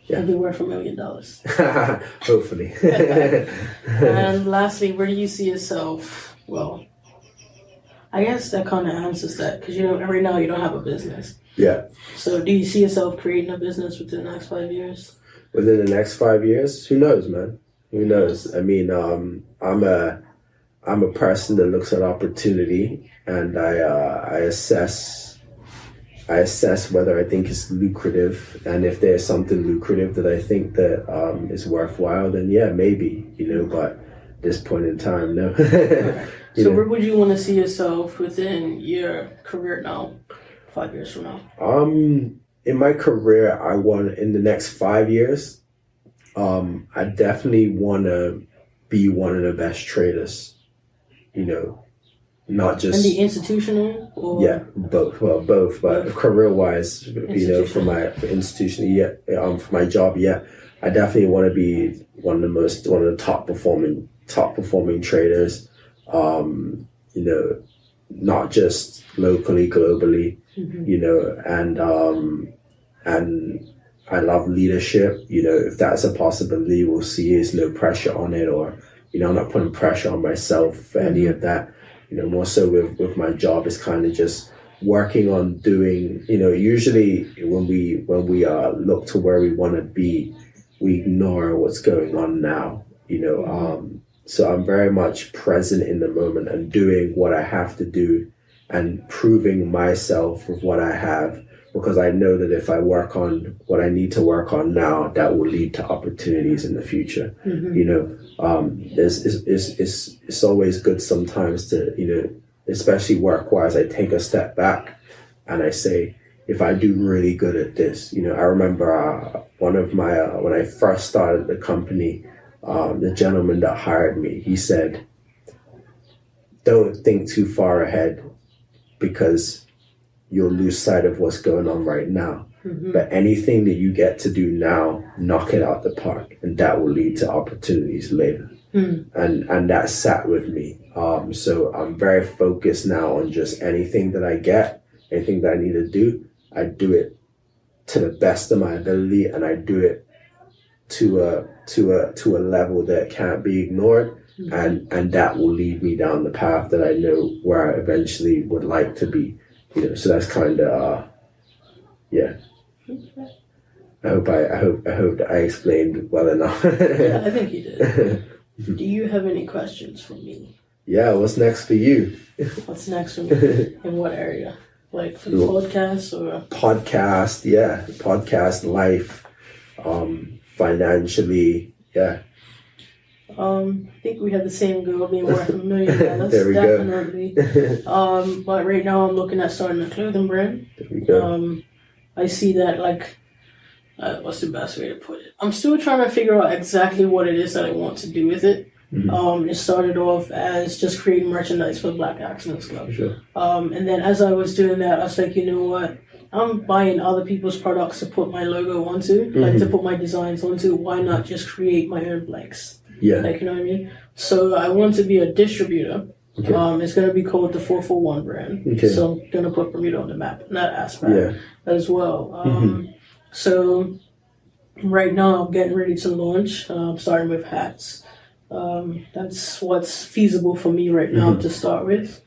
You'll be worth $1 million. Hopefully. And lastly, where do you see yourself? Well, I guess that kind of answers that, because right now you don't have a business. Yeah. So do you see yourself creating a business within the next 5 years? Within the next 5 years? Who knows, man? Who knows? I mean, I'm a person that looks at opportunity, and I assess whether I think it's lucrative, and if there's something lucrative that I think that is worthwhile, then yeah, maybe, but at this point in time, no. So where would you want to see yourself within your career now, 5 years from now? In my career, in the next 5 years, I definitely want to be one of the best traders, not just... And the institutional? Or? Yeah, both. Well, both, but career-wise, for my institution, yeah, for my job, yeah, I definitely want to be one of the top performing traders, not just locally, globally, and I love leadership. If that's a possibility, we'll see. There's no pressure on it, or I'm not putting pressure on myself for any of that. More so with my job, is kind of just working on doing. Usually when we look to where we want to be, we ignore what's going on now. So I'm very much present in the moment and doing what I have to do and proving myself with what I have. Because I know that if I work on what I need to work on now, that will lead to opportunities in the future. It's always good sometimes to, especially work-wise, I take a step back and I say, if I do really good at this, I remember one of my, when I first started the company, the gentleman that hired me, he said, don't think too far ahead, because you'll lose sight of what's going on right now. But anything that you get to do now, knock it out the park, and that will lead to opportunities later. And that sat with me. So I'm very focused now on just anything that I get, anything that I need to do, I do it to the best of my ability, and I do it to a level that can't be ignored. And that will lead me down the path that I know where I eventually would like to be. So that's kind of, yeah. I hope that I explained well enough. Yeah, I think you did. Do you have any questions for me? Yeah, what's next for you? What's next for me? In what area? Like for the podcast or? Podcast, yeah. Podcast, life, financially, yeah. I think we have the same goal, being worth $1 million. There we definitely. go. But right now I'm looking at starting a clothing brand. There we go. I see that like, what's the best way to put it? I'm still trying to figure out exactly what it is that I want to do with it. It started off as just creating merchandise for the Black Excellence Club. Sure. And then as I was doing that, I was like, you know what? I'm buying other people's products to put my logo onto, like to put my designs onto. Why not just create my own blanks? Yeah. Like, you know what I mean? So I want to be a distributor. Okay. It's going to be called the 441 brand. Okay. So I'm going to put Bermuda on the map in that aspect as well. So right now I'm getting ready to launch, starting with hats. That's what's feasible for me right now to start with.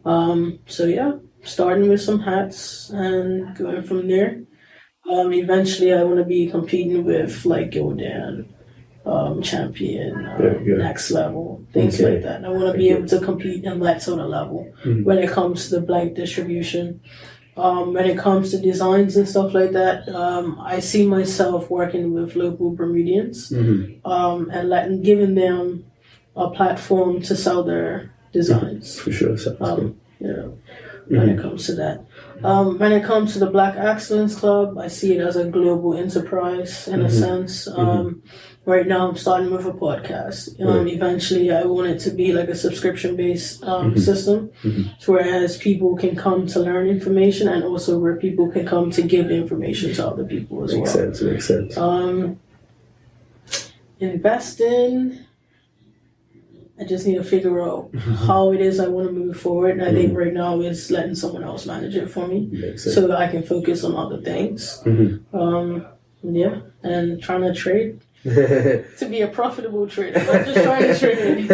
So yeah, starting with some hats and going from there. Eventually I want to be competing with like Gildan, Champion, Next Level, things like that. I want to be able to compete in that sort of level when it comes to the blank distribution. When it comes to designs and stuff like that, I see myself working with local Bermudians and giving them a platform to sell their designs. For sure. When it comes to that. When it comes to the Black Excellence Club, I see it as a global enterprise in a sense. Right now I'm starting with a podcast. Eventually I want it to be like a subscription-based system, whereas people can come to learn information and also where people can come to give information to other people as well. Makes sense. Investing, I just need to figure out how it is I want to move forward. And I think right now is letting someone else manage it for me so that I can focus on other things. And trying to trade. To be a profitable trader. Not just trying to trade,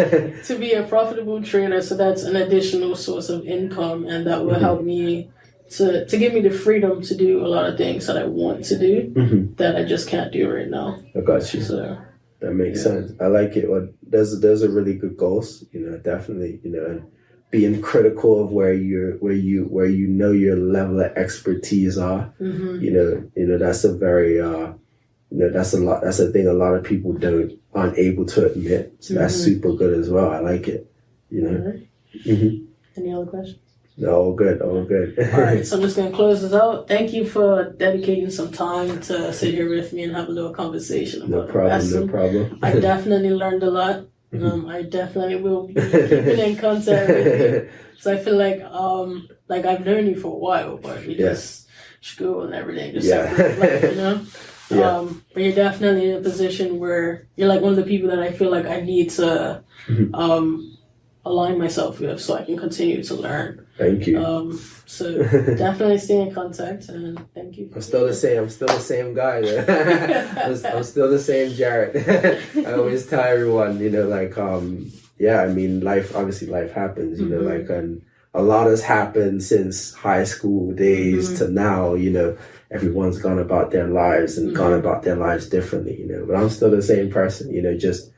to be a profitable trader. So that's an additional source of income and that will help me to give me the freedom to do a lot of things that I want to do that I just can't do right now. I got you. So that makes sense. I like it. Well, those are really good goals. Definitely. And being critical of where you know your level of expertise are. That's a very that's a thing a lot of people aren't able to admit. So that's super good as well. I like it. Right. Any other questions? No, all good. All right, so I'm just going to close this out. Thank you for dedicating some time to sit here with me and have a little conversation about wrestling. No problem. I definitely learned a lot. I definitely will be keeping in contact with you. So I feel like I've known you for a while, but we just school and everything. Just but you're definitely in a position where you're like one of the people that I feel like I need to align myself with so I can continue to learn. Thank you. So definitely stay in contact and thank you. I'm still the same guy. I'm still the same Jaret. I always tell everyone, life happens, and a lot has happened since high school days to now, everyone's gone about their lives and gone about their lives differently, but I'm still the same person, just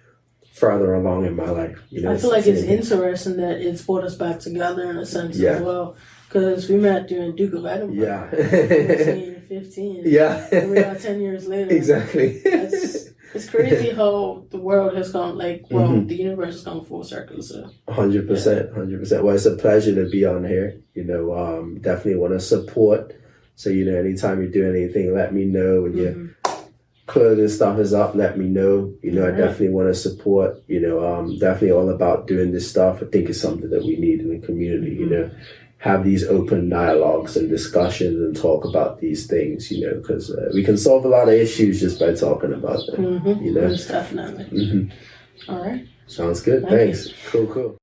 further along in my life. I feel like it's interesting that it's brought us back together in a sense as well. Because we met during Duke of Edinburgh. Yeah. 14, 15. Yeah. And we are 10 years later. Exactly. It's crazy how the world has gone, the universe has gone full circle. So 100%. Well, it's a pleasure to be on here. Definitely want to support. So, anytime you do anything, let me know. When your clothing stuff is up, let me know. I definitely want to support. Definitely all about doing this stuff. I think it's something that we need in the community, have these open dialogues and discussions and talk about these things, because we can solve a lot of issues just by talking about them, Most definitely. All right. Sounds good. Thanks. Cool.